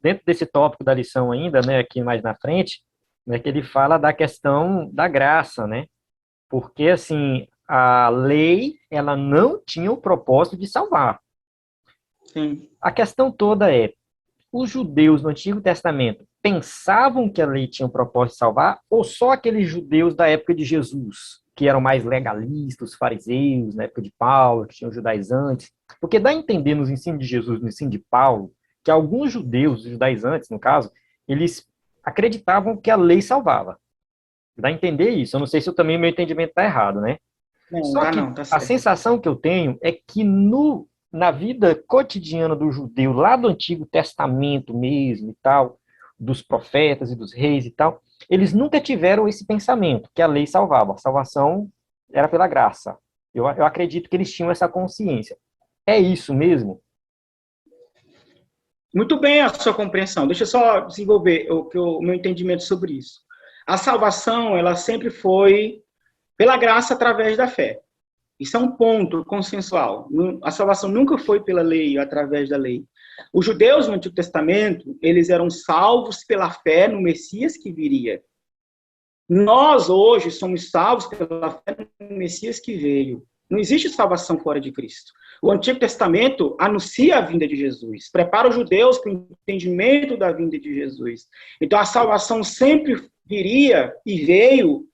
dentro desse tópico da lição ainda, né, aqui mais na frente, né, que ele fala da questão da graça, né? Porque, assim, a lei, ela não tinha o propósito de salvar. Sim. A questão toda é, os judeus no Antigo Testamento pensavam que a lei tinha o propósito de salvar, ou só aqueles judeus da época de Jesus, que eram mais legalistas, os fariseus, na época de Paulo, que tinham os judaizantes? Porque dá a entender nos ensinos de Jesus, no ensino de Paulo, que alguns judeus, os judaizantes, no caso, eles acreditavam que a lei salvava. Dá a entender isso. Eu não sei se eu também meu entendimento está errado, né? Não, Só tá que não, tá a certo. sensação que eu tenho é que na vida cotidiana do judeu, lá do Antigo Testamento mesmo e tal, dos profetas e dos reis e tal, eles nunca tiveram esse pensamento, que a lei salvava. A salvação era pela graça. Eu acredito que eles tinham essa consciência. É isso mesmo? Muito bem a sua compreensão. Deixa eu só desenvolver o meu entendimento sobre isso. A salvação, ela sempre foi pela graça através da fé. Isso é um ponto consensual. A salvação nunca foi pela lei, através da lei. Os judeus no Antigo Testamento, eles eram salvos pela fé no Messias que viria. Nós, hoje, somos salvos pela fé no Messias que veio. Não existe salvação fora de Cristo. O Antigo Testamento anuncia a vinda de Jesus, prepara os judeus para o entendimento da vinda de Jesus. Então, a salvação sempre viria e veio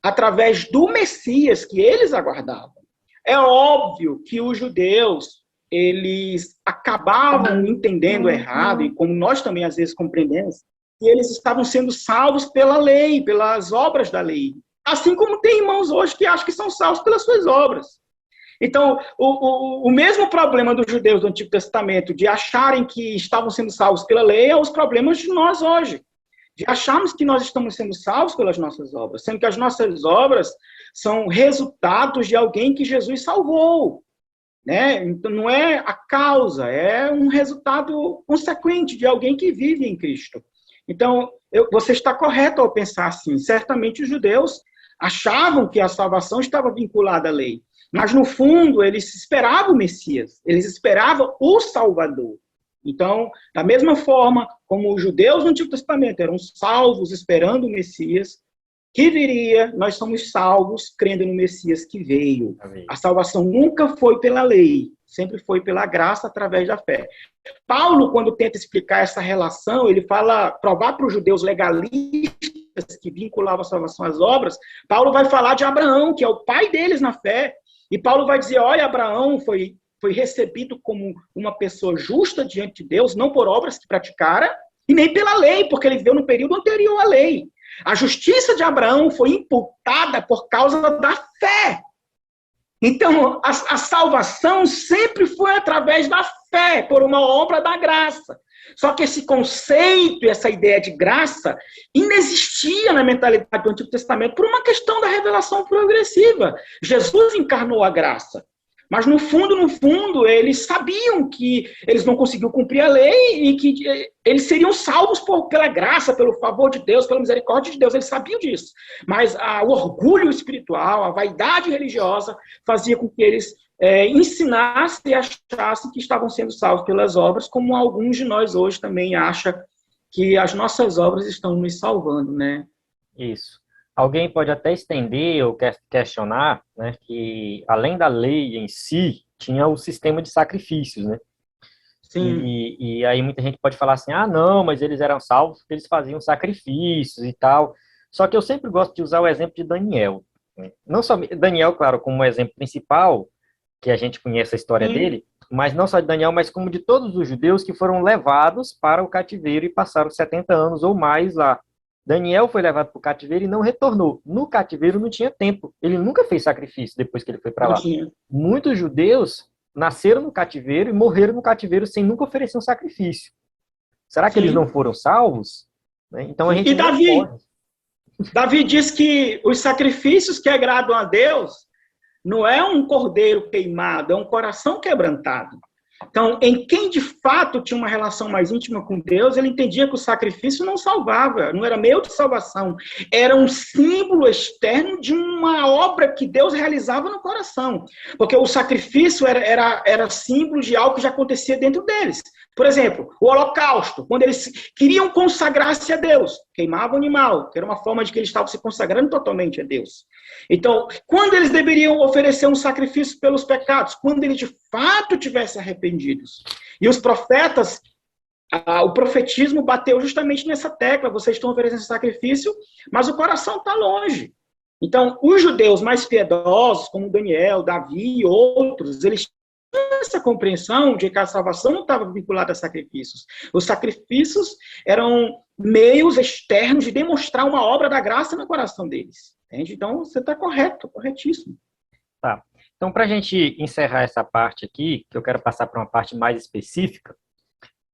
através do Messias que eles aguardavam. É óbvio que os judeus, eles acabavam entendendo errado, e como nós também às vezes compreendemos, que eles estavam sendo salvos pela lei, pelas obras da lei. Assim como tem irmãos hoje que acham que são salvos pelas suas obras. Então, o mesmo problema dos judeus do Antigo Testamento, de acharem que estavam sendo salvos pela lei, é os problemas de nós hoje. De acharmos que nós estamos sendo salvos pelas nossas obras, sendo que as nossas obras são resultados de alguém que Jesus salvou. Né? Então, não é a causa, é um resultado consequente de alguém que vive em Cristo. Então, você está correto ao pensar assim. Certamente os judeus achavam que a salvação estava vinculada à lei. Mas, no fundo, eles esperavam o Messias. Eles esperavam o Salvador. Então, da mesma forma como os judeus no Antigo Testamento eram salvos esperando o Messias que viria, nós somos salvos crendo no Messias que veio. Amém. A salvação nunca foi pela lei, sempre foi pela graça através da fé. Paulo, quando tenta explicar essa relação, ele fala, provar para os judeus legalistas que vinculavam a salvação às obras, Paulo vai falar de Abraão, que é o pai deles na fé, e Paulo vai dizer, olha, Abraão foi recebido como uma pessoa justa diante de Deus, não por obras que praticara, e nem pela lei, porque ele viveu no período anterior à lei. A justiça de Abraão foi imputada por causa da fé. Então, a salvação sempre foi através da fé, por uma obra da graça. Só que esse conceito, essa ideia de graça, inexistia na mentalidade do Antigo Testamento por uma questão da revelação progressiva. Jesus encarnou a graça. Mas, no fundo, eles sabiam que eles não conseguiam cumprir a lei e que eles seriam salvos pela graça, pelo favor de Deus, pela misericórdia de Deus. Eles sabiam disso. Mas o orgulho espiritual, a vaidade religiosa, fazia com que eles ensinassem e achassem que estavam sendo salvos pelas obras, como alguns de nós hoje também acham que as nossas obras estão nos salvando, né? Isso. Alguém pode até estender ou questionar, né, que além da lei em si, tinha o sistema de sacrifícios, né? Sim. E aí muita gente pode falar assim, ah, não, mas eles eram salvos porque eles faziam sacrifícios e tal. Só que eu sempre gosto de usar o exemplo de Daniel, né? Não só Daniel, claro, como exemplo principal, que a gente conhece a história Sim. dele, mas não só de Daniel, mas como de todos os judeus que foram levados para o cativeiro e passaram 70 anos ou mais lá. Daniel foi levado para o cativeiro e não retornou. No cativeiro não tinha tempo. Ele nunca fez sacrifício depois que ele foi para Não lá. tinha. Muitos judeus nasceram no cativeiro e morreram no cativeiro sem nunca oferecer um sacrifício. Será que eles não Sim. foram salvos? Né? Então a gente E não pode. Davi diz que os sacrifícios que agradam a Deus não é um cordeiro queimado, é um coração quebrantado. Então, em quem de fato tinha uma relação mais íntima com Deus, ele entendia que o sacrifício não salvava, não era meio de salvação, era um símbolo externo de uma obra que Deus realizava no coração. Porque o sacrifício era símbolo de algo que já acontecia dentro deles. Por exemplo, o holocausto, quando eles queriam consagrar-se a Deus, queimavam o animal, que era uma forma de que eles estavam se consagrando totalmente a Deus. Então, quando eles deveriam oferecer um sacrifício pelos pecados? Quando eles de fato tivessem arrependidos. E os profetas, o profetismo bateu justamente nessa tecla, vocês estão oferecendo sacrifício, mas o coração está longe. Então, os judeus mais piedosos, como Daniel, Davi e outros, eles tinham essa compreensão de que a salvação não estava vinculada a sacrifícios. Os sacrifícios eram meios externos de demonstrar uma obra da graça no coração deles. Entende? Então, você está correto, corretíssimo. Tá. Então, para a gente encerrar essa parte aqui, que eu quero passar para uma parte mais específica,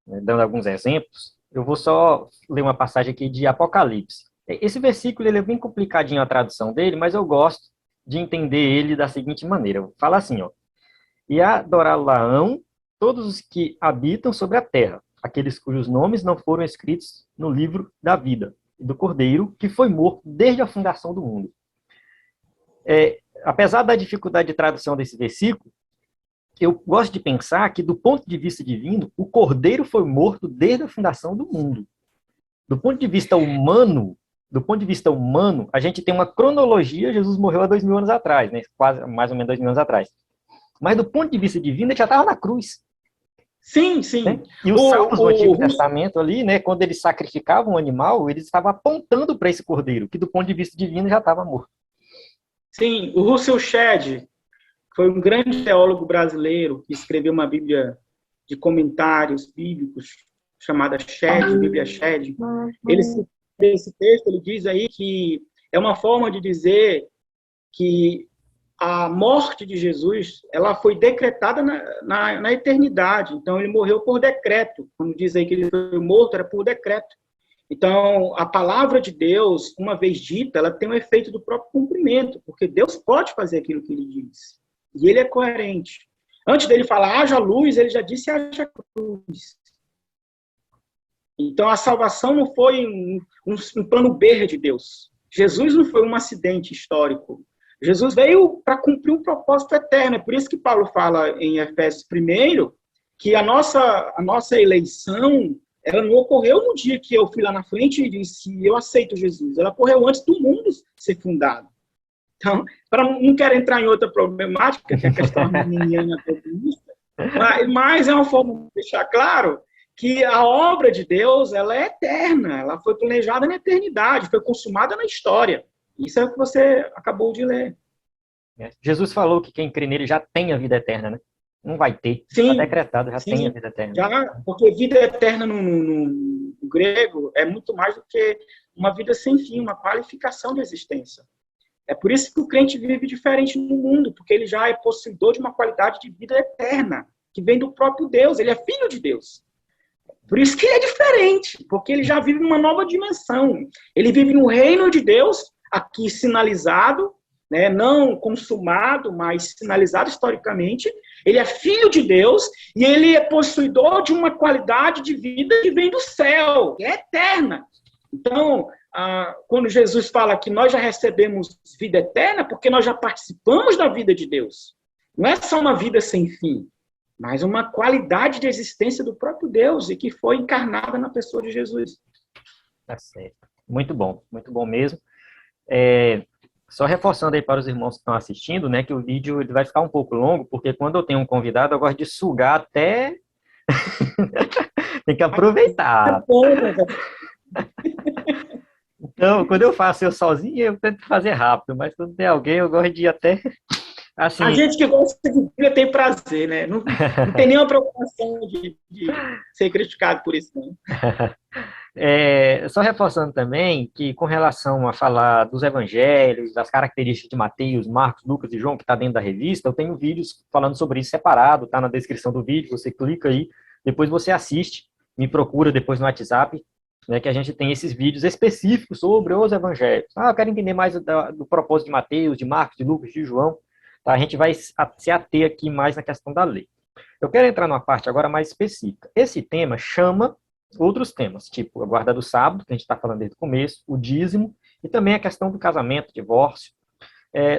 né, dando alguns exemplos, eu vou só ler uma passagem aqui de Apocalipse. Esse versículo ele é bem complicadinho a tradução dele, mas eu gosto de entender ele da seguinte maneira. Fala assim, ó. E adorá-lo-ão todos os que habitam sobre a terra, aqueles cujos nomes não foram escritos no livro da vida, do Cordeiro, que foi morto desde a fundação do mundo. Apesar da dificuldade de tradução desse versículo, eu gosto de pensar que, do ponto de vista divino, o Cordeiro foi morto desde a fundação do mundo. Do ponto de vista humano, a gente tem uma cronologia, Jesus morreu há 2000 anos atrás, né? Quase, mais ou menos 2000 anos atrás. Mas do ponto de vista divino, ele já estava na cruz. Sim, sim. Né? E os salmos do Antigo Testamento ali, né, quando eles sacrificavam um animal, eles estavam apontando para esse cordeiro, que do ponto de vista divino já estava morto. Sim, o Russell Shedd foi um grande teólogo brasileiro que escreveu uma Bíblia de comentários bíblicos chamada Shedd, Bíblia Shedd. Ele cita esse texto, ele diz aí que é uma forma de dizer que a morte de Jesus, ela foi decretada na eternidade. Então, ele morreu por decreto. Quando diz aí que ele foi morto, era por decreto. Então, a palavra de Deus, uma vez dita, ela tem um efeito do próprio cumprimento, porque Deus pode fazer aquilo que ele diz. E ele é coerente. Antes dele falar, haja luz, ele já disse, haja luz. Então, a salvação não foi um plano B de Deus. Jesus não foi um acidente histórico. Jesus veio para cumprir um propósito eterno. É por isso que Paulo fala em Efésios 1 que a nossa eleição, ela não ocorreu no dia que eu fui lá na frente e disse, eu aceito Jesus. Ela ocorreu antes do mundo ser fundado. Então, não quero entrar em outra problemática, que é a questão arminiana calvinista, mas é uma forma de deixar claro que a obra de Deus, ela é eterna, ela foi planejada na eternidade, foi consumada na história. Isso é o que você acabou de ler. Jesus falou que quem crê nele já tem a vida eterna, né? Não vai ter. Está decretado, já tem a vida eterna. Já, porque vida eterna no grego é muito mais do que uma vida sem fim, uma qualificação de existência. É por isso que o crente vive diferente no mundo, porque ele já é possuidor de uma qualidade de vida eterna, que vem do próprio Deus, ele é filho de Deus. Por isso que ele é diferente, porque ele já vive numa nova dimensão. Ele vive no reino de Deus, aqui sinalizado, né, não consumado, mas sinalizado historicamente. Ele é filho de Deus e ele é possuidor de uma qualidade de vida que vem do céu, que é eterna. Então, quando Jesus fala que nós já recebemos vida eterna, porque nós já participamos da vida de Deus. Não é só uma vida sem fim, mas uma qualidade de existência do próprio Deus e que foi encarnada na pessoa de Jesus. Tá certo. Muito bom mesmo. Só reforçando aí para os irmãos que estão assistindo, né, que o vídeo ele vai ficar um pouco longo, porque quando eu tenho um convidado, eu gosto de sugar até... Tem que aproveitar. Então, quando eu faço eu sozinho, eu tento fazer rápido, mas quando tem alguém, eu gosto de ir até... Assim... A gente que gosta de Bíblia tem prazer, né? Não tem nenhuma preocupação de ser criticado por isso, não. Só reforçando também que, com relação a falar dos evangelhos, das características de Mateus, Marcos, Lucas e João, que está dentro da revista, eu tenho vídeos falando sobre isso separado, tá na descrição do vídeo, você clica aí, depois você assiste, me procura depois no WhatsApp, né, que a gente tem esses vídeos específicos sobre os evangelhos. Ah, eu quero entender mais do propósito de Mateus, de Marcos, de Lucas, de João, tá? A gente vai se ater aqui mais na questão da lei. Eu quero entrar numa parte agora mais específica. Esse tema chama outros temas, tipo a guarda do sábado, que a gente está falando desde o começo, o dízimo, e também a questão do casamento, divórcio.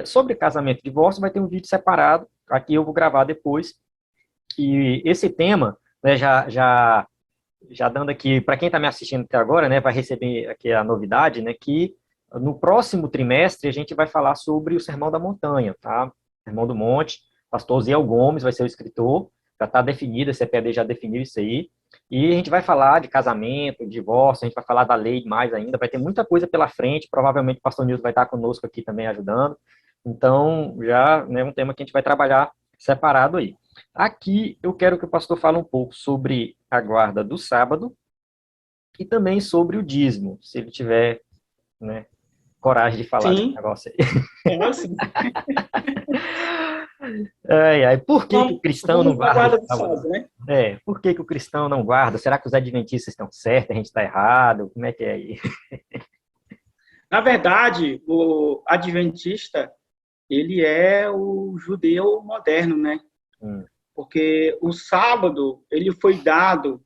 Sobre casamento e divórcio, vai ter um vídeo separado, aqui eu vou gravar depois, e esse tema, né, já dando aqui, para quem está me assistindo até agora, né, vai receber aqui a novidade, né, que no próximo trimestre a gente vai falar sobre o Sermão da Montanha, tá? Sermão do Monte, pastor Ziel Gomes vai ser o escritor, já está definido, a CPAD já definiu isso aí, e a gente vai falar de casamento, divórcio, a gente vai falar da lei mais ainda, vai ter muita coisa pela frente, provavelmente o pastor Nilson vai estar conosco aqui também ajudando, então já é um tema que a gente vai trabalhar separado aí. Aqui eu quero que o pastor fale um pouco sobre a guarda do sábado e também sobre o dízimo, se ele tiver, né, coragem de falar desse Sim, negócio aí. é assim. Por que o cristão não Vamos para a guarda o guarda do sábado? sábado, né? Por que o cristão não guarda? Será que os adventistas estão certos, a gente está errado? Como é que é aí? Na verdade, o adventista, ele é o judeu moderno, né? Porque o sábado, ele foi dado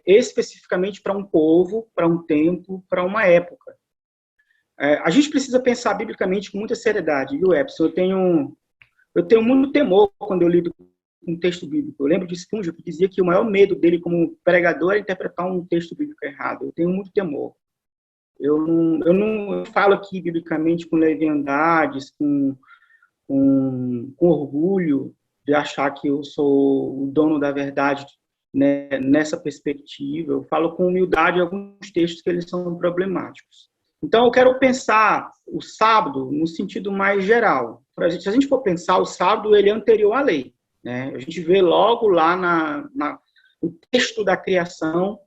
especificamente para um povo, para um tempo, para uma época. A gente precisa pensar biblicamente com muita seriedade, viu, Epson? Eu tenho muito temor quando eu lido com um texto bíblico. Eu lembro de Spurgeon, que dizia que o maior medo dele como pregador é interpretar um texto bíblico errado. Eu tenho muito temor. Eu não falo aqui biblicamente com leviandades, com orgulho de achar que eu sou o dono da verdade, né, nessa perspectiva. Eu falo com humildade alguns textos que eles são problemáticos. Então, eu quero pensar o sábado no sentido mais geral. Se a gente for pensar, o sábado ele é anterior à lei, né? A gente vê logo lá no texto da criação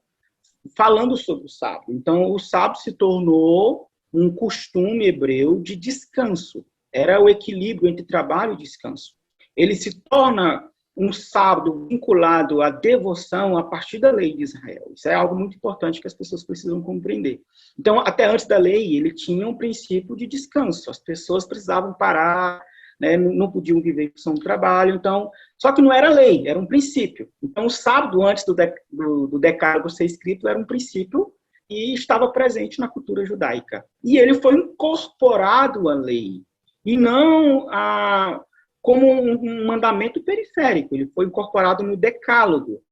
falando sobre o sábado. Então, o sábado se tornou um costume hebreu de descanso. Era o equilíbrio entre trabalho e descanso. Ele se torna um sábado vinculado à devoção a partir da lei de Israel. Isso é algo muito importante que as pessoas precisam compreender. Então, até antes da lei, ele tinha um princípio de descanso. As pessoas precisavam parar, né, não podiam viver em função do trabalho. Então, só que não era lei, era um princípio. Então, o sábado, antes do decálogo ser escrito, era um princípio e estava presente na cultura judaica. E ele foi incorporado à lei, e não como um mandamento periférico. Ele foi incorporado no decálogo,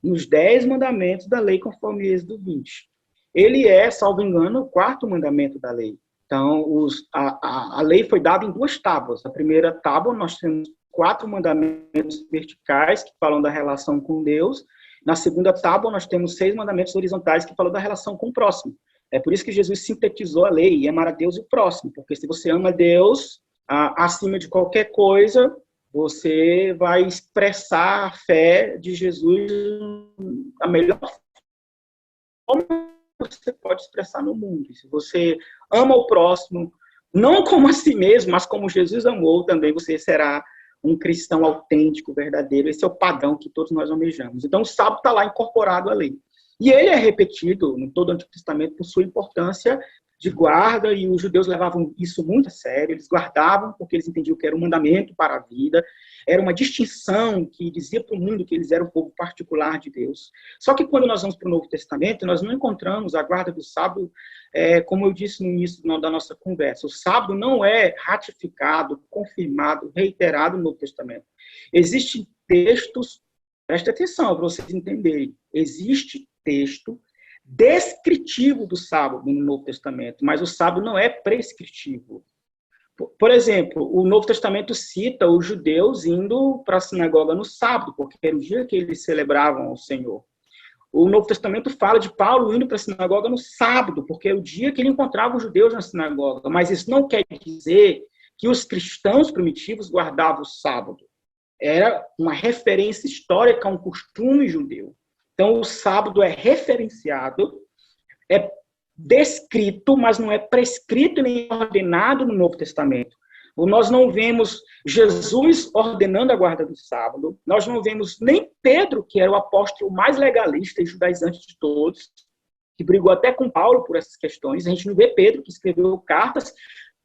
nos 10 mandamentos da lei, conforme Êxodo 20. Ele é, salvo engano, o 4º mandamento da lei. Então, a lei foi dada em 2 tábuas. A primeira tábua, nós temos 4 mandamentos verticais, que falam da relação com Deus. Na segunda tábua, nós temos 6 mandamentos horizontais, que falam da relação com o próximo. É por isso que Jesus sintetizou a lei, e amar a Deus e o próximo. Porque se você ama Deus acima de qualquer coisa, você vai expressar a fé de Jesus da melhor forma que você pode expressar no mundo. Se você ama o próximo, não como a si mesmo, mas como Jesus amou, também você será um cristão autêntico, verdadeiro. Esse é o padrão que todos nós almejamos. Então, o sábado está lá incorporado à lei. E ele é repetido em todo o Antigo Testamento por sua importância de guarda, e os judeus levavam isso muito a sério. Eles guardavam porque eles entendiam que era um mandamento para a vida, era uma distinção que dizia para o mundo que eles eram um povo particular de Deus. Só que quando nós vamos para o Novo Testamento, nós não encontramos a guarda do sábado, como eu disse no início da nossa conversa. O sábado não é ratificado, confirmado, reiterado no Novo Testamento. Existem textos, preste atenção para vocês entenderem, existe texto descritivo do sábado no Novo Testamento, mas o sábado não é prescritivo. Por exemplo, o Novo Testamento cita os judeus indo para a sinagoga no sábado, porque era o dia que eles celebravam ao Senhor. O Novo Testamento fala de Paulo indo para a sinagoga no sábado, porque é o dia que ele encontrava os judeus na sinagoga. Mas isso não quer dizer que os cristãos primitivos guardavam o sábado. Era uma referência histórica a um costume judeu. Então, o sábado é referenciado, é descrito, mas não é prescrito nem ordenado no Novo Testamento. Nós não vemos Jesus ordenando a guarda do sábado, nós não vemos nem Pedro, que era o apóstolo mais legalista e judaizante de todos, que brigou até com Paulo por essas questões. A gente não vê Pedro, que escreveu cartas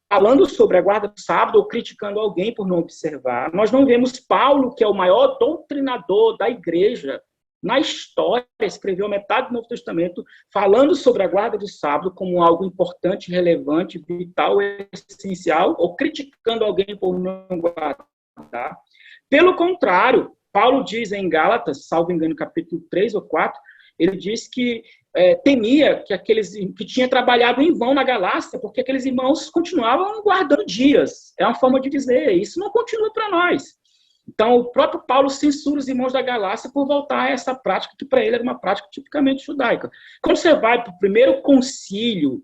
falando sobre a guarda do sábado ou criticando alguém por não observar. Nós não vemos Paulo, que é o maior doutrinador da igreja na história, escreveu metade do Novo Testamento falando sobre a guarda do sábado como algo importante, relevante, vital, essencial, ou criticando alguém por não guardar. Pelo contrário, Paulo diz em Gálatas, salvo engano, capítulo 3 ou 4, ele diz que temia que aqueles que tinham trabalhado em vão na Galácia, porque aqueles irmãos continuavam guardando dias. É uma forma de dizer, isso não continua para nós. Então, o próprio Paulo censura os irmãos da Galácia por voltar a essa prática, que para ele era uma prática tipicamente judaica. Quando você vai para o primeiro concílio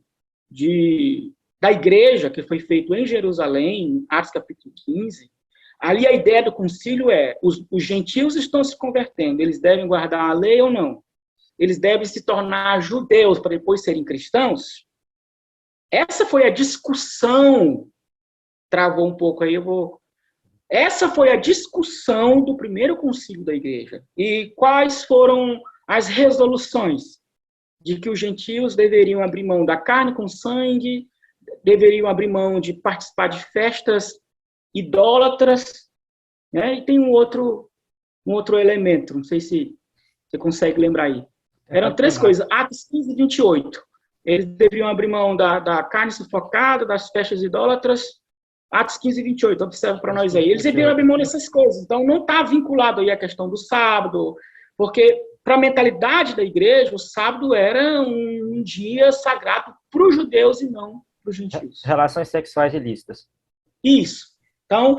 da igreja, que foi feito em Jerusalém, Atos capítulo 15, ali a ideia do concílio é, os gentios estão se convertendo, eles devem guardar a lei ou não? Eles devem se tornar judeus para depois serem cristãos? Essa foi a discussão, travou um pouco aí, essa foi a discussão do primeiro concílio da igreja. E quais foram as resoluções? De que os gentios deveriam abrir mão da carne com sangue, deveriam abrir mão de participar de festas idólatras, né? E tem um outro elemento, não sei se você consegue lembrar aí. Eram três coisas, Atos 15 e 28. Eles deveriam abrir mão da carne sufocada, das festas idólatras. Atos 15 e 28, observa para nós aí. Eles deveriam abrir mão dessas coisas. Então, não está vinculado aí a questão do sábado, porque para a mentalidade da igreja, o sábado era um dia sagrado para os judeus e não para os gentios. Relações sexuais ilícitas. Isso. Então,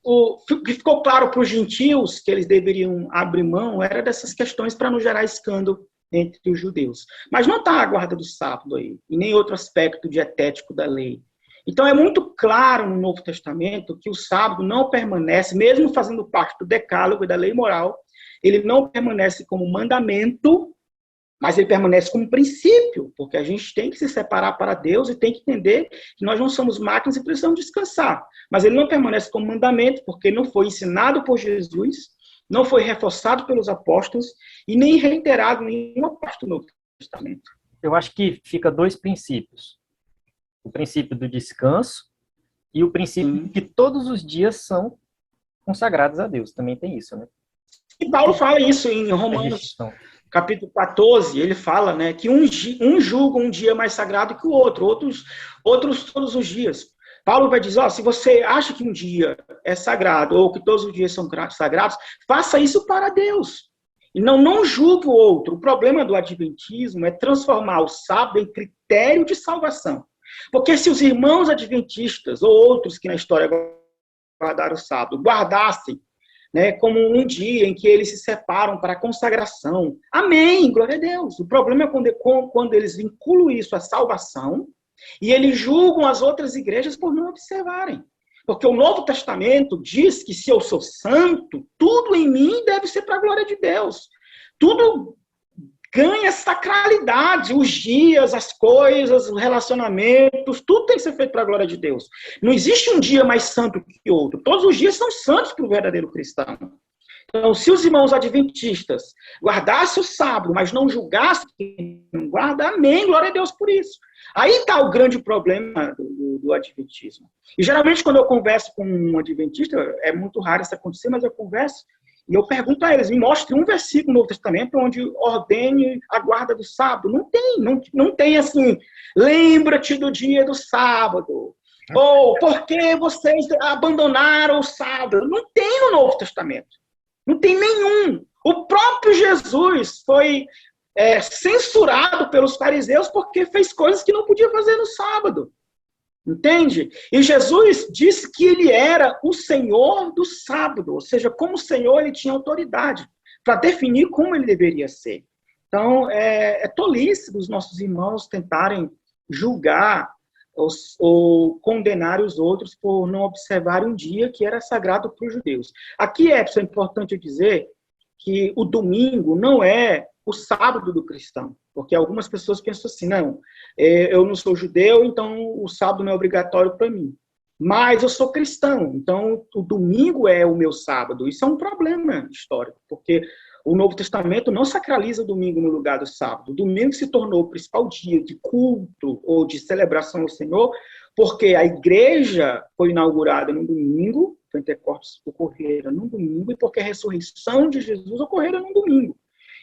o que ficou claro para os gentios que eles deveriam abrir mão era dessas questões para não gerar escândalo entre os judeus. Mas não está a guarda do sábado aí, e nem outro aspecto dietético da lei. Então, é muito claro no Novo Testamento que o sábado não permanece, mesmo fazendo parte do decálogo e da lei moral, ele não permanece como mandamento, mas ele permanece como princípio, porque a gente tem que se separar para Deus e tem que entender que nós não somos máquinas e precisamos descansar. Mas ele não permanece como mandamento, porque não foi ensinado por Jesus, não foi reforçado pelos apóstolos e nem reiterado em nenhuma parte do Novo Testamento. Eu acho que fica dois princípios. O princípio do descanso e o princípio de que todos os dias são consagrados a Deus. Também tem isso, né? E Paulo fala isso em Romanos, capítulo 14. Ele fala, né, que um julga um dia mais sagrado que o outro, outros todos os dias. Paulo vai dizer, se você acha que um dia é sagrado ou que todos os dias são sagrados, faça isso para Deus. E não julgue o outro. O problema do adventismo é transformar o sábado em critério de salvação. Porque se os irmãos adventistas ou outros que na história guardaram o sábado guardassem, né, como um dia em que eles se separam para a consagração, amém, glória a Deus. O problema é quando eles vinculam isso à salvação e eles julgam as outras igrejas por não observarem. Porque o Novo Testamento diz que se eu sou santo, tudo em mim deve ser para a glória de Deus. Tudo ganha sacralidade, os dias, as coisas, os relacionamentos, tudo tem que ser feito para a glória de Deus. Não existe um dia mais santo que outro. Todos os dias são santos para o verdadeiro cristão. Então, se os irmãos adventistas guardassem o sábado, mas não julgassem quem não guarda, amém, glória a Deus por isso. Aí está o grande problema do adventismo. E geralmente quando eu converso com um adventista, é muito raro isso acontecer, mas eu converso, e eu pergunto a eles, me mostre um versículo no Novo Testamento onde ordene a guarda do sábado. Não tem assim, lembra-te do dia do sábado. Ou, por que vocês abandonaram o sábado? Não tem no Novo Testamento. Não tem nenhum. O próprio Jesus foi censurado pelos fariseus porque fez coisas que não podia fazer no sábado. Entende? E Jesus disse que ele era o Senhor do sábado, ou seja, como Senhor ele tinha autoridade para definir como ele deveria ser. Então, é tolice dos nossos irmãos tentarem julgar ou condenar os outros por não observar um dia que era sagrado para os judeus. Aqui é importante dizer que o domingo não é o sábado do cristão, porque algumas pessoas pensam assim, não, eu não sou judeu, então o sábado não é obrigatório para mim. Mas eu sou cristão, então o domingo é o meu sábado. Isso é um problema histórico, porque o Novo Testamento não sacraliza o domingo no lugar do sábado. O domingo se tornou o principal dia de culto ou de celebração ao Senhor, porque a igreja foi inaugurada no domingo, Pentecostes ocorrera no domingo, e porque a ressurreição de Jesus ocorrera no domingo.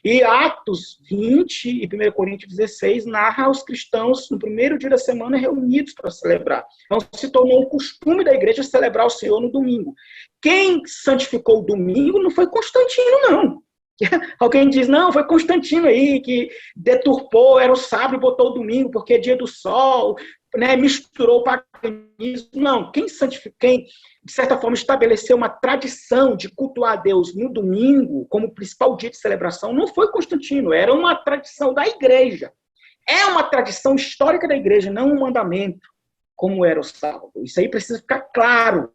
E Atos 20 e 1 Coríntios 16 narra os cristãos no primeiro dia da semana reunidos para celebrar. Então se tornou um costume da igreja celebrar o Senhor no domingo. Quem santificou o domingo não foi Constantino, não. Alguém diz, não, foi Constantino aí que deturpou, era o sábado e botou o domingo porque é dia do sol, né, misturou o paganismo. Não, quem de certa forma estabeleceu uma tradição de cultuar a Deus no domingo como principal dia de celebração não foi Constantino, era uma tradição da igreja. É uma tradição histórica da igreja, não um mandamento, como era o sábado. Isso aí precisa ficar claro.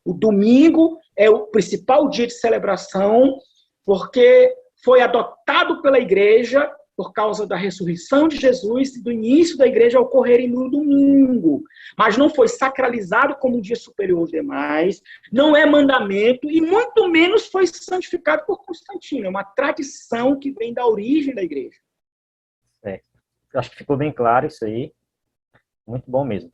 O domingo é o principal dia de celebração porque foi adotado pela igreja por causa da ressurreição de Jesus e do início da igreja ocorrerem no domingo. Mas não foi sacralizado como um dia superior aos demais, não é mandamento e muito menos foi santificado por Constantino. É uma tradição que vem da origem da igreja. Acho que ficou bem claro isso aí. Muito bom mesmo.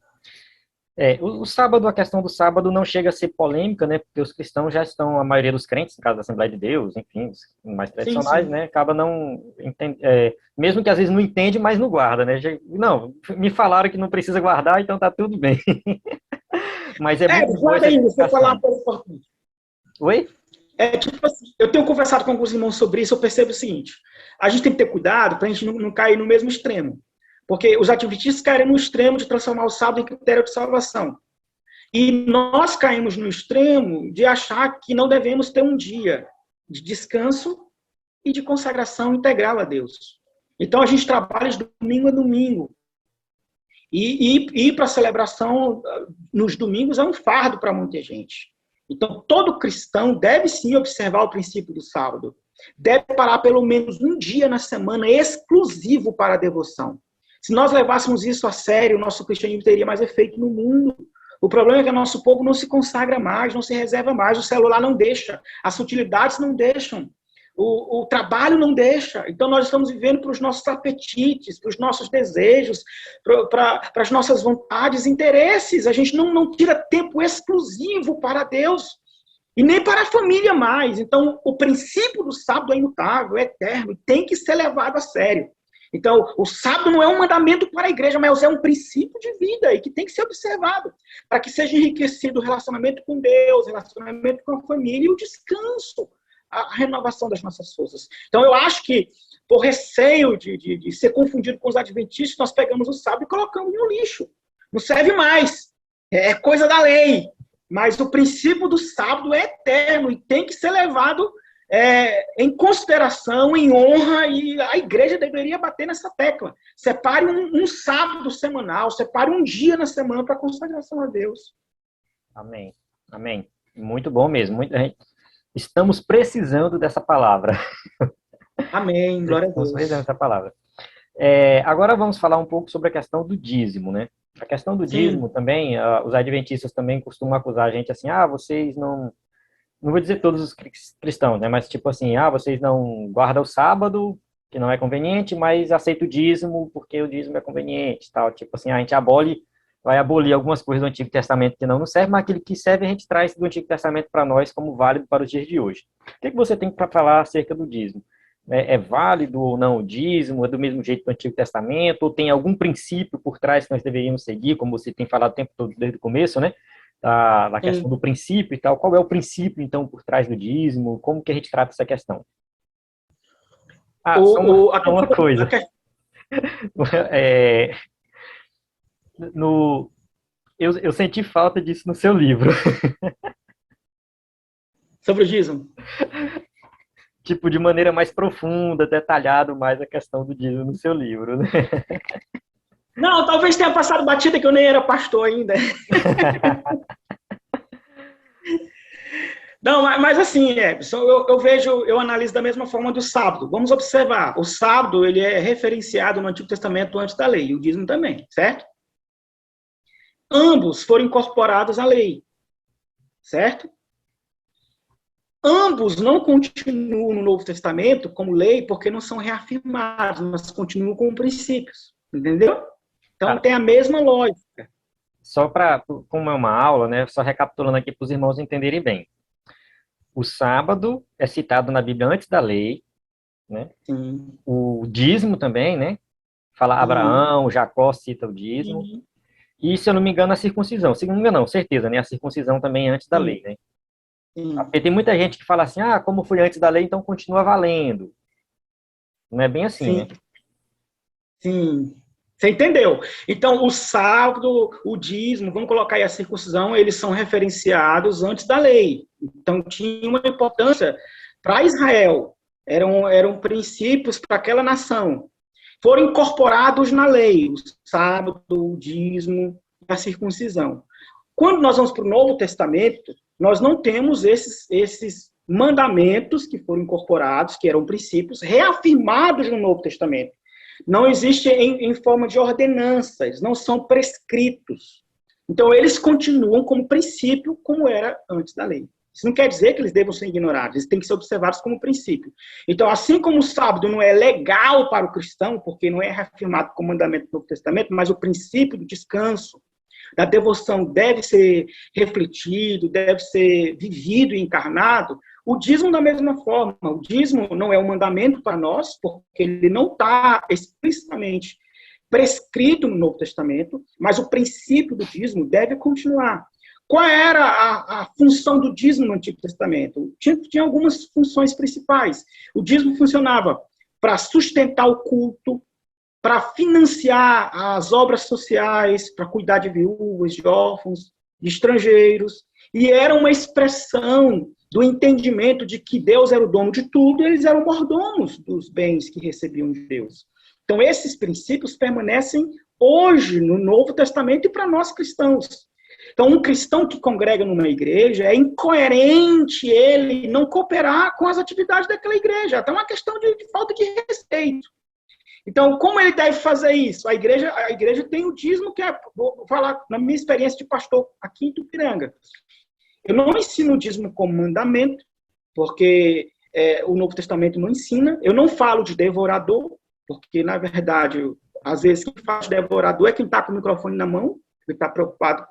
O sábado, a questão do sábado não chega a ser polêmica, né? Porque os cristãos já estão, a maioria dos crentes, no caso da Assembleia de Deus, enfim, os mais tradicionais, sim. Né? Acaba não mesmo que às vezes não entende, mas não guarda, né? Não, me falaram que não precisa guardar, então tá tudo bem. Mas muito bom essa explicação. Vou falar uma coisa importante. Oi? Tipo assim, eu tenho conversado com alguns irmãos sobre isso, eu percebo o seguinte, a gente tem que ter cuidado para a gente não cair no mesmo extremo. Porque os adventistas caíram no extremo de transformar o sábado em critério de salvação. E nós caímos no extremo de achar que não devemos ter um dia de descanso e de consagração integral a Deus. Então a gente trabalha de domingo a domingo. E ir para a celebração nos domingos é um fardo para muita gente. Então todo cristão deve sim observar o princípio do sábado. Deve parar pelo menos um dia na semana exclusivo para a devoção. Se nós levássemos isso a sério, o nosso cristianismo teria mais efeito no mundo. O problema é que o nosso povo não se consagra mais, não se reserva mais, o celular não deixa, as sutilidades não deixam, o trabalho não deixa. Então nós estamos vivendo para os nossos apetites, para os nossos desejos, para as nossas vontades, interesses. A gente não tira tempo exclusivo para Deus e nem para a família mais. Então o princípio do sábado é imutável, é eterno e tem que ser levado a sério. Então, o sábado não é um mandamento para a igreja, mas é um princípio de vida e que tem que ser observado para que seja enriquecido o relacionamento com Deus, o relacionamento com a família e o descanso, a renovação das nossas forças. Então, eu acho que, por receio de ser confundido com os adventistas, nós pegamos o sábado e colocamos no lixo. Não serve mais. É coisa da lei. Mas o princípio do sábado é eterno e tem que ser levado em consideração, em honra, e a igreja deveria bater nessa tecla. Separe um sábado semanal, separe um dia na semana para consagração a Deus. Amém. Amém. Muito bom mesmo. Estamos precisando dessa palavra. Amém. Glória a Deus. Estamos precisando dessa palavra. Agora vamos falar um pouco sobre a questão do dízimo, né? A questão do dízimo também, os adventistas também costumam acusar a gente assim, vocês não vou dizer todos os cristãos, né? Mas tipo assim, vocês não guardam o sábado, que não é conveniente, mas aceita o dízimo porque o dízimo é conveniente, tal. Tipo assim, a gente vai abolir algumas coisas do Antigo Testamento que não nos servem, mas aquilo que serve a gente traz do Antigo Testamento para nós como válido para os dias de hoje. O que você tem para falar acerca do dízimo? É válido ou não o dízimo? É do mesmo jeito do Antigo Testamento? Ou tem algum princípio por trás que nós deveríamos seguir, como você tem falado o tempo todo desde o começo, né? Da questão do princípio e tal. Qual é o princípio, então, por trás do dízimo? Como que a gente trata essa questão? Só uma coisa. Eu senti falta disso no seu livro. Sobre o dízimo? Tipo, de maneira mais profunda, detalhado mais a questão do dízimo no seu livro, né? Não, talvez tenha passado batida que eu nem era pastor ainda. Não, mas assim, eu vejo, eu analiso da mesma forma do sábado. Vamos observar, o sábado ele é referenciado no Antigo Testamento antes da lei, e o dízimo também, certo? Ambos foram incorporados à lei, certo? Ambos não continuam no Novo Testamento como lei porque não são reafirmados, mas continuam como princípios, entendeu? Então tem a mesma lógica. Só para, como é uma aula, né, só recapitulando aqui para os irmãos entenderem bem. O sábado é citado na Bíblia antes da lei, né? Sim. O dízimo também, né? Fala Abraão, Jacó cita o dízimo. Sim. E, se eu não me engano, a circuncisão. Se não me engano, não, certeza, né? A circuncisão também é antes da lei, né? Sim. Porque tem muita gente que fala assim, como foi antes da lei, então continua valendo. Não é bem assim, Sim. né? Sim. Você entendeu? Então, o sábado, o dízimo, vamos colocar aí a circuncisão, eles são referenciados antes da lei. Então, tinha uma importância para Israel. Eram princípios para aquela nação. Foram incorporados na lei, o sábado, o dízimo, a circuncisão. Quando nós vamos para o Novo Testamento, nós não temos esses mandamentos que foram incorporados, que eram princípios, reafirmados no Novo Testamento. Não existe em forma de ordenanças, não são prescritos. Então, eles continuam como princípio, como era antes da lei. Isso não quer dizer que eles devam ser ignorados, eles têm que ser observados como princípio. Então, assim como o sábado não é legal para o cristão, porque não é reafirmado como mandamento do Novo Testamento, mas o princípio do descanso, da devoção deve ser refletido, deve ser vivido e encarnado, o dízimo da mesma forma. O dízimo não é um mandamento para nós, porque ele não está explicitamente prescrito no Novo Testamento, mas o princípio do dízimo deve continuar. Qual era a função do dízimo no Antigo Testamento? Tinha algumas funções principais. O dízimo funcionava para sustentar o culto, para financiar as obras sociais, para cuidar de viúvas, de órfãos, de estrangeiros, e era uma expressão do entendimento de que Deus era o dono de tudo, eles eram mordomos dos bens que recebiam de Deus. Então, esses princípios permanecem hoje no Novo Testamento e para nós cristãos. Então, um cristão que congrega numa igreja, é incoerente ele não cooperar com as atividades daquela igreja. Até uma questão de falta de respeito. Então, como ele deve fazer isso? A igreja tem o dízimo, que vou falar na minha experiência de pastor aqui em Tupiranga. Eu não ensino o dízimo como mandamento, porque o Novo Testamento não ensina. Eu não falo de devorador, porque, na verdade, às vezes quem fala de devorador é quem está com o microfone na mão, que está preocupado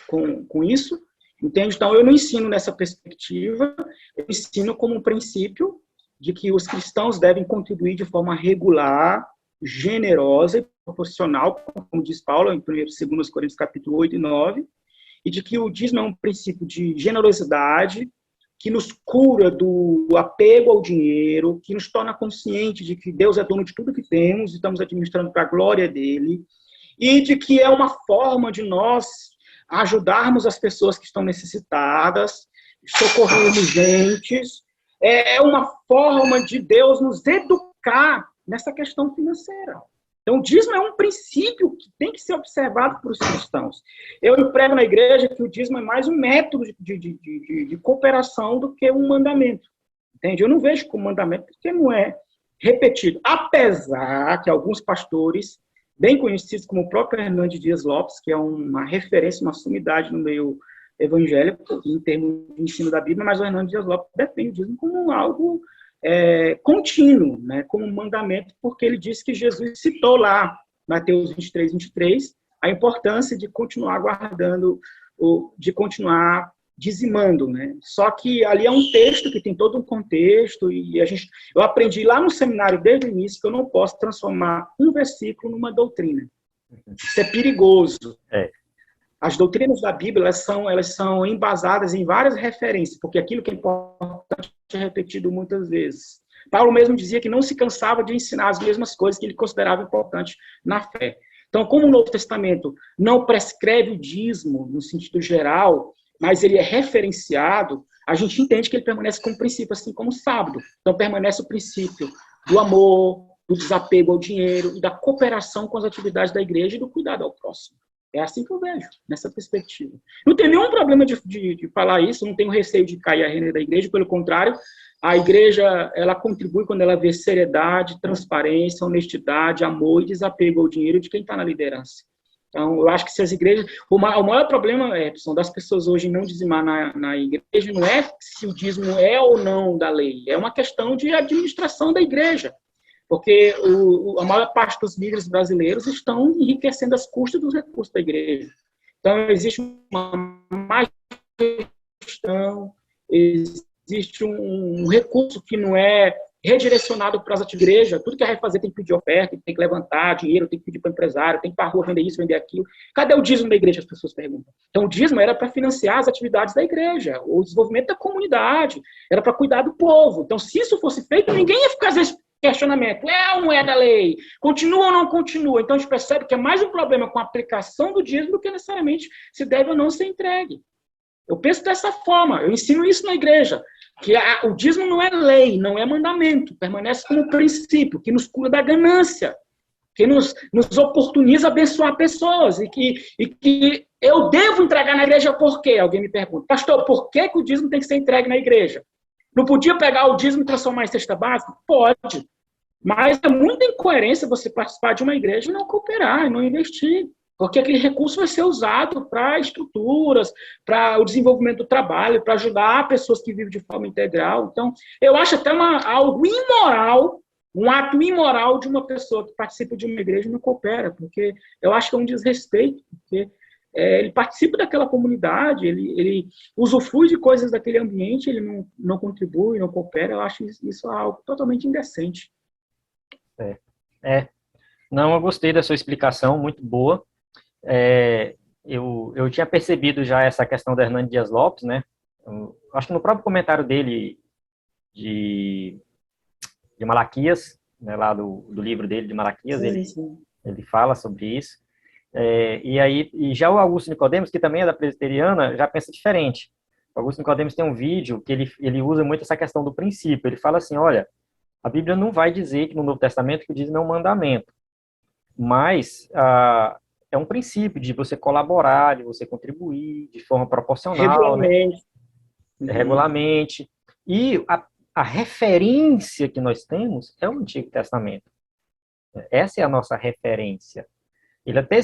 com isso, entende? Então, eu não ensino nessa perspectiva, eu ensino como um princípio de que os cristãos devem contribuir de forma regular, generosa e proporcional, como diz Paulo em 1 e 2 Coríntios capítulo 8 e 9, e de que o dízimo é um princípio de generosidade, que nos cura do apego ao dinheiro, que nos torna consciente de que Deus é dono de tudo que temos e estamos administrando para a glória dele, e de que é uma forma de nós ajudarmos as pessoas que estão necessitadas, socorrermos gentes, é uma forma de Deus nos educar nessa questão financeira. Então, o dízimo é um princípio que tem que ser observado por os cristãos. Eu emprego na igreja que o dízimo é mais um método de cooperação do que um mandamento. Entende? Eu não vejo como mandamento porque não é repetido. Apesar que alguns pastores, bem conhecidos como o próprio Hernandes Dias Lopes, que é uma referência, uma sumidade no meio evangélico, em termos de ensino da Bíblia, mas o Hernandes Dias Lopes defende o dízimo como algo contínuo, né, como um mandamento, porque ele disse que Jesus citou lá, Mateus 23, 23, a importância de continuar guardando, de continuar dizimando, né? Só que ali é um texto que tem todo um contexto, e eu aprendi lá no seminário desde o início que eu não posso transformar um versículo numa doutrina. Isso é perigoso. As doutrinas da Bíblia, elas são embasadas em várias referências, porque aquilo que é importante é repetido muitas vezes. Paulo mesmo dizia que não se cansava de ensinar as mesmas coisas que ele considerava importantes na fé. Então, como o Novo Testamento não prescreve o dízimo no sentido geral, mas ele é referenciado, a gente entende que ele permanece como princípio, assim como o sábado. Então, permanece o princípio do amor, do desapego ao dinheiro e da cooperação com as atividades da igreja e do cuidado ao próximo. É assim que eu vejo, nessa perspectiva. Não tem nenhum problema de falar isso, não tenho receio de cair a renda da igreja, pelo contrário, a igreja, ela contribui quando ela vê seriedade, transparência, honestidade, amor e desapego ao dinheiro de quem está na liderança. Então, eu acho que se as igrejas... O maior problema, Edson, das pessoas hoje não dizimar na igreja não é se o dízimo é ou não da lei, é uma questão de administração da igreja. Porque a maior parte dos líderes brasileiros estão enriquecendo as custas dos recursos da igreja. Então, existe uma má gestão, existe um recurso que não é redirecionado para as igrejas. Tudo que vai fazer tem que pedir oferta, tem que levantar dinheiro, tem que pedir para o empresário, tem que ir para a rua vender isso, vender aquilo. Cadê o dízimo da igreja, as pessoas perguntam? Então, o dízimo era para financiar as atividades da igreja, o desenvolvimento da comunidade, era para cuidar do povo. Então, se isso fosse feito, ninguém ia ficar, às vezes, questionamento, é ou não é da lei? Continua ou não continua? Então, a gente percebe que é mais um problema com a aplicação do dízimo do que necessariamente se deve ou não ser entregue. Eu penso dessa forma, eu ensino isso na igreja, que o dízimo não é lei, não é mandamento, permanece como princípio, que nos cura da ganância, que nos oportuniza abençoar pessoas, e que eu devo entregar na igreja por quê? Alguém me pergunta, pastor, por que o dízimo tem que ser entregue na igreja? Não podia pegar o dízimo e transformar em cesta básica? Pode. Mas é muita incoerência você participar de uma igreja e não cooperar, e não investir. Porque aquele recurso vai ser usado para estruturas, para o desenvolvimento do trabalho, para ajudar pessoas que vivem de forma integral. Então, eu acho até algo imoral, um ato imoral de uma pessoa que participa de uma igreja e não coopera, porque eu acho que é um desrespeito, porque ele participa daquela comunidade, ele usufrui de coisas daquele ambiente, ele não contribui, não coopera. Eu acho isso algo totalmente indecente. Não, eu gostei da sua explicação, muito boa. Eu tinha percebido já essa questão do Hernando Dias Lopes, né? Acho que no próprio comentário dele de Malaquias, né, lá do livro dele de Malaquias, Sim. Ele fala sobre isso. E já o Augusto Nicodemos, que também é da presbiteriana, já pensa diferente. O Augusto Nicodemos tem um vídeo que ele usa muito essa questão do princípio. Ele fala assim, olha, a Bíblia não vai dizer que no Novo Testamento que o dízimo é um mandamento, mas é um princípio de você colaborar, de você contribuir de forma proporcional, regularmente. E a referência que nós temos é o Antigo Testamento. Essa é a nossa referência. Ele até,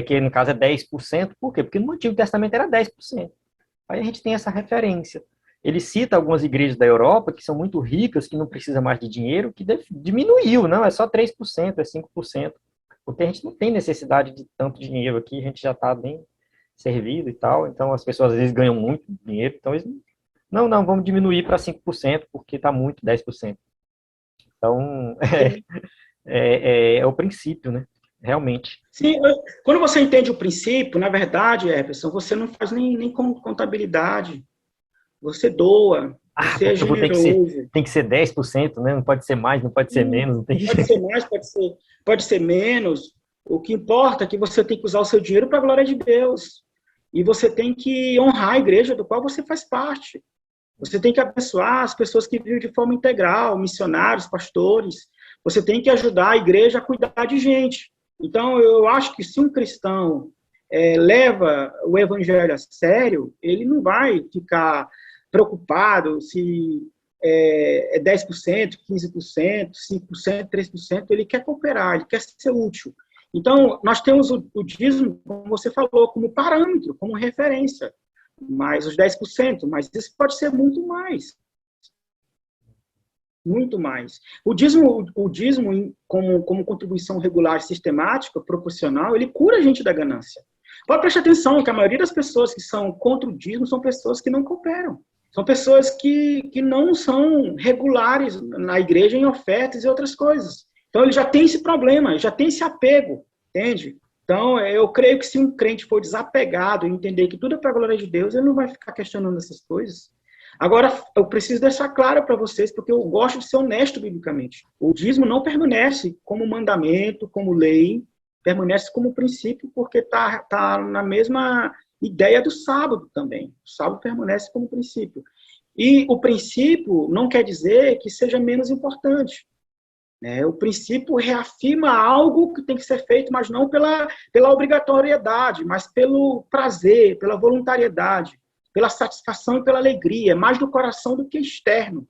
que no caso é 10%, por quê? Porque no Antigo Testamento era 10%. Aí a gente tem essa referência. Ele cita algumas igrejas da Europa que são muito ricas, que não precisam mais de dinheiro, que diminuiu, não, é só 3%, é 5%. Porque a gente não tem necessidade de tanto dinheiro aqui, a gente já está bem servido e tal, então as pessoas às vezes ganham muito dinheiro, então eles não, vamos diminuir para 5%, porque está muito 10%. Então, é o princípio, né? Realmente. Sim, quando você entende o princípio, na verdade, Everson, você não faz nem contabilidade, você doa, você é generoso. Tem que ser 10%, né? Não pode ser mais, não pode ser menos. Não tem... Pode ser mais, pode ser menos. O que importa é que você tem que usar o seu dinheiro para a glória de Deus. E você tem que honrar a igreja do qual você faz parte. Você tem que abençoar as pessoas que vivem de forma integral, missionários, pastores. Você tem que ajudar a igreja a cuidar de gente. Então, eu acho que se um cristão leva o evangelho a sério, ele não vai ficar preocupado se é 10%, 15%, 5%, 3%, ele quer cooperar, ele quer ser útil. Então, nós temos o dízimo, como você falou, como parâmetro, como referência, mais os 10%, mas isso pode ser muito mais. Muito mais. O dízimo como contribuição regular, sistemática, proporcional, ele cura a gente da ganância. Pode prestar atenção que a maioria das pessoas que são contra o dízimo são pessoas que não cooperam. São pessoas que não são regulares na igreja em ofertas e outras coisas. Então, ele já tem esse problema, já tem esse apego, entende? Então, eu creio que se um crente for desapegado e entender que tudo é para a glória de Deus, ele não vai ficar questionando essas coisas. Agora, eu preciso deixar claro para vocês, porque eu gosto de ser honesto biblicamente. O dízimo não permanece como mandamento, como lei, permanece como princípio, porque está na mesma ideia do sábado também. O sábado permanece como princípio. E o princípio não quer dizer que seja menos importante. né? O princípio reafirma algo que tem que ser feito, mas não pela obrigatoriedade, mas pelo prazer, pela voluntariedade, pela satisfação e pela alegria. É mais do coração do que externo.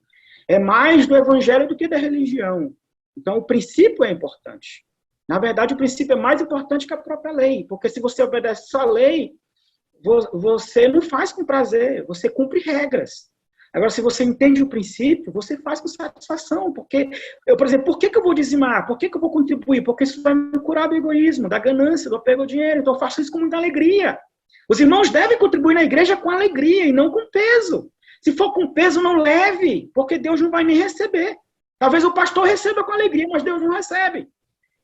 É mais do evangelho do que da religião. Então, o princípio é importante. Na verdade, o princípio é mais importante que a própria lei, porque se você obedece só a lei, você não faz com prazer, você cumpre regras. Agora, se você entende o princípio, você faz com satisfação. Porque, por exemplo, por que eu vou dizimar? Por que eu vou contribuir? Porque isso vai me curar do egoísmo, da ganância, do apego ao dinheiro. Então, eu faço isso com muita alegria. Os irmãos devem contribuir na igreja com alegria e não com peso. Se for com peso, não leve, porque Deus não vai nem receber. Talvez o pastor receba com alegria, mas Deus não recebe.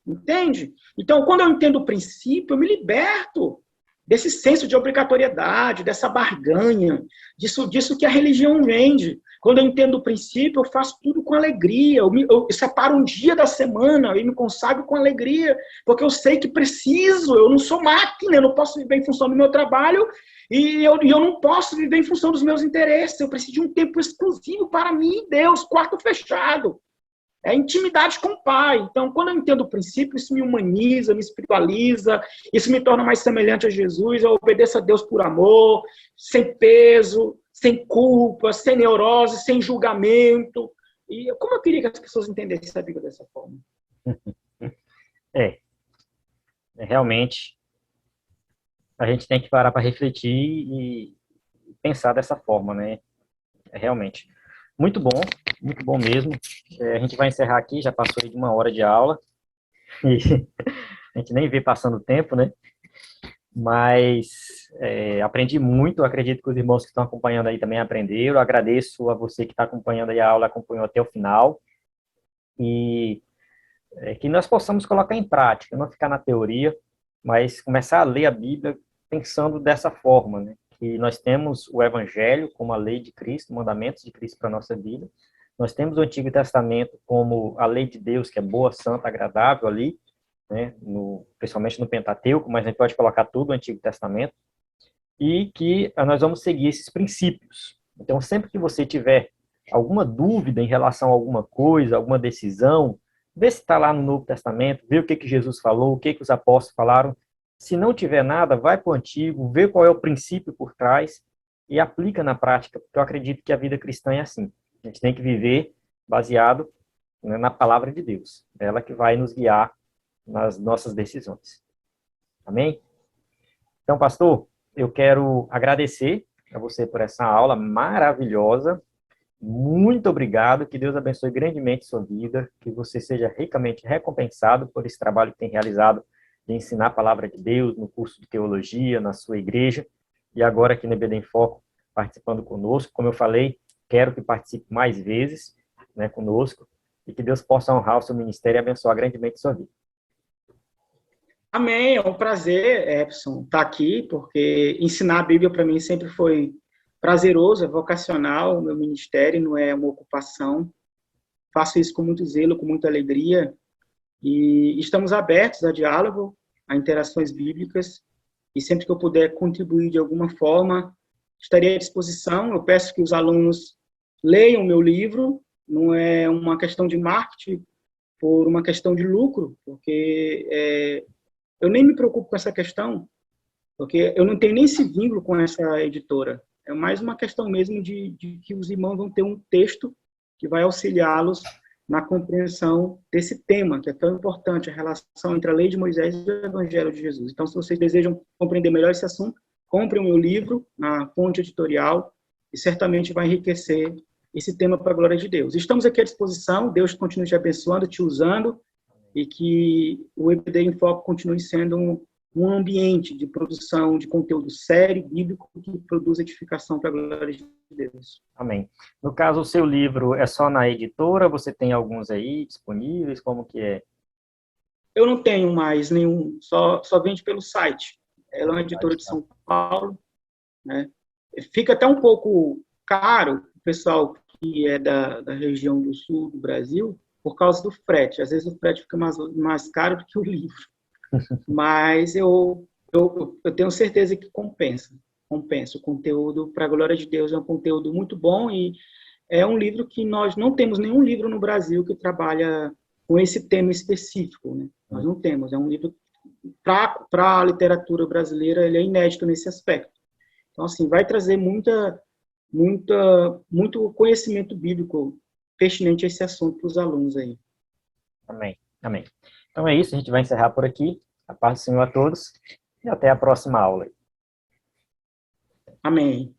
Entende? Então, quando eu entendo o princípio, eu me liberto desse senso de obrigatoriedade, dessa barganha, disso que a religião vende. Quando eu entendo o princípio, eu faço tudo com alegria. Eu separo um dia da semana e me consagro com alegria, porque eu sei que preciso, eu não sou máquina, eu não posso viver em função do meu trabalho e eu não posso viver em função dos meus interesses. Eu preciso de um tempo exclusivo para mim e Deus, quarto fechado. É intimidade com o Pai. Então, quando eu entendo o princípio, isso me humaniza, me espiritualiza, isso me torna mais semelhante a Jesus. Eu obedeço a Deus por amor, sem peso, sem culpa, sem neurose, sem julgamento. E como eu queria que as pessoas entendessem a Bíblia dessa forma? Realmente, a gente tem que parar para refletir e pensar dessa forma, né? Realmente. Muito bom mesmo. A gente vai encerrar aqui, já passou aí de 1 hora de aula, e a gente nem vê passando o tempo, né? Mas aprendi muito, acredito que os irmãos que estão acompanhando aí também aprenderam. Agradeço a você que está acompanhando aí a aula, acompanhou até o final, e que nós possamos colocar em prática, não ficar na teoria, mas começar a ler a Bíblia pensando dessa forma, né? Que nós temos o Evangelho como a lei de Cristo, mandamentos de Cristo para a nossa vida. Nós temos o Antigo Testamento como a lei de Deus, que é boa, santa, agradável ali, né? Principalmente no Pentateuco, mas a gente pode colocar tudo no Antigo Testamento. E que nós vamos seguir esses princípios. Então, sempre que você tiver alguma dúvida em relação a alguma coisa, alguma decisão, vê se está lá no Novo Testamento, vê o que Jesus falou, o que os apóstolos falaram. Se não tiver nada, vai para o Antigo, vê qual é o princípio por trás e aplica na prática, porque eu acredito que a vida cristã é assim. A gente tem que viver baseado, né, na palavra de Deus. É ela que vai nos guiar nas nossas decisões. Amém? Então, pastor, eu quero agradecer a você por essa aula maravilhosa. Muito obrigado, que Deus abençoe grandemente sua vida, que você seja ricamente recompensado por esse trabalho que tem realizado de ensinar a palavra de Deus no curso de teologia, na sua igreja, e agora aqui no EBD em Foco, participando conosco. Como eu falei, quero que participe mais vezes, né, conosco, e que Deus possa honrar o seu ministério e abençoar grandemente sua vida. Amém, é um prazer, Epson, estar aqui, porque ensinar a Bíblia para mim sempre foi prazeroso, é vocacional, o meu ministério não é uma ocupação. Faço isso com muito zelo, com muita alegria, e estamos abertos a diálogo, a interações bíblicas, e sempre que eu puder contribuir de alguma forma, estarei à disposição. Eu peço que os alunos leiam o meu livro, não é uma questão de marketing, por uma questão de lucro, porque eu nem me preocupo com essa questão, porque eu não tenho nem esse vínculo com essa editora. É mais uma questão mesmo de que os irmãos vão ter um texto que vai auxiliá-los na compreensão desse tema, que é tão importante, a relação entre a lei de Moisés e o Evangelho de Jesus. Então, se vocês desejam compreender melhor esse assunto, comprem o meu livro na Fonte Editorial e certamente vai enriquecer esse tema para a glória de Deus. Estamos aqui à disposição, Deus continue te abençoando, te usando, e que o EBD em Foco continue sendo um ambiente de produção de conteúdo sério, bíblico, que produz edificação para a glória de Deus. Amém. No caso, o seu livro é só na editora? Você tem alguns aí disponíveis? Como que é? Eu não tenho mais nenhum, só vende pelo site. Ela é uma editora de São Paulo, né? Fica até um pouco caro, o pessoal que é da região do sul do Brasil, por causa do frete. Às vezes o frete fica mais caro do que o livro. Mas eu tenho certeza que compensa. O conteúdo, para a glória de Deus, é um conteúdo muito bom, e é um livro que nós não temos nenhum livro no Brasil que trabalha com esse tema específico, né? Nós não temos, é um livro para a literatura brasileira, ele é inédito nesse aspecto. Então, assim, vai trazer muito conhecimento bíblico pertinente a esse assunto para os alunos aí. Amém. Amém. Então é isso, a gente vai encerrar por aqui. A paz do Senhor a todos e até a próxima aula. Amém.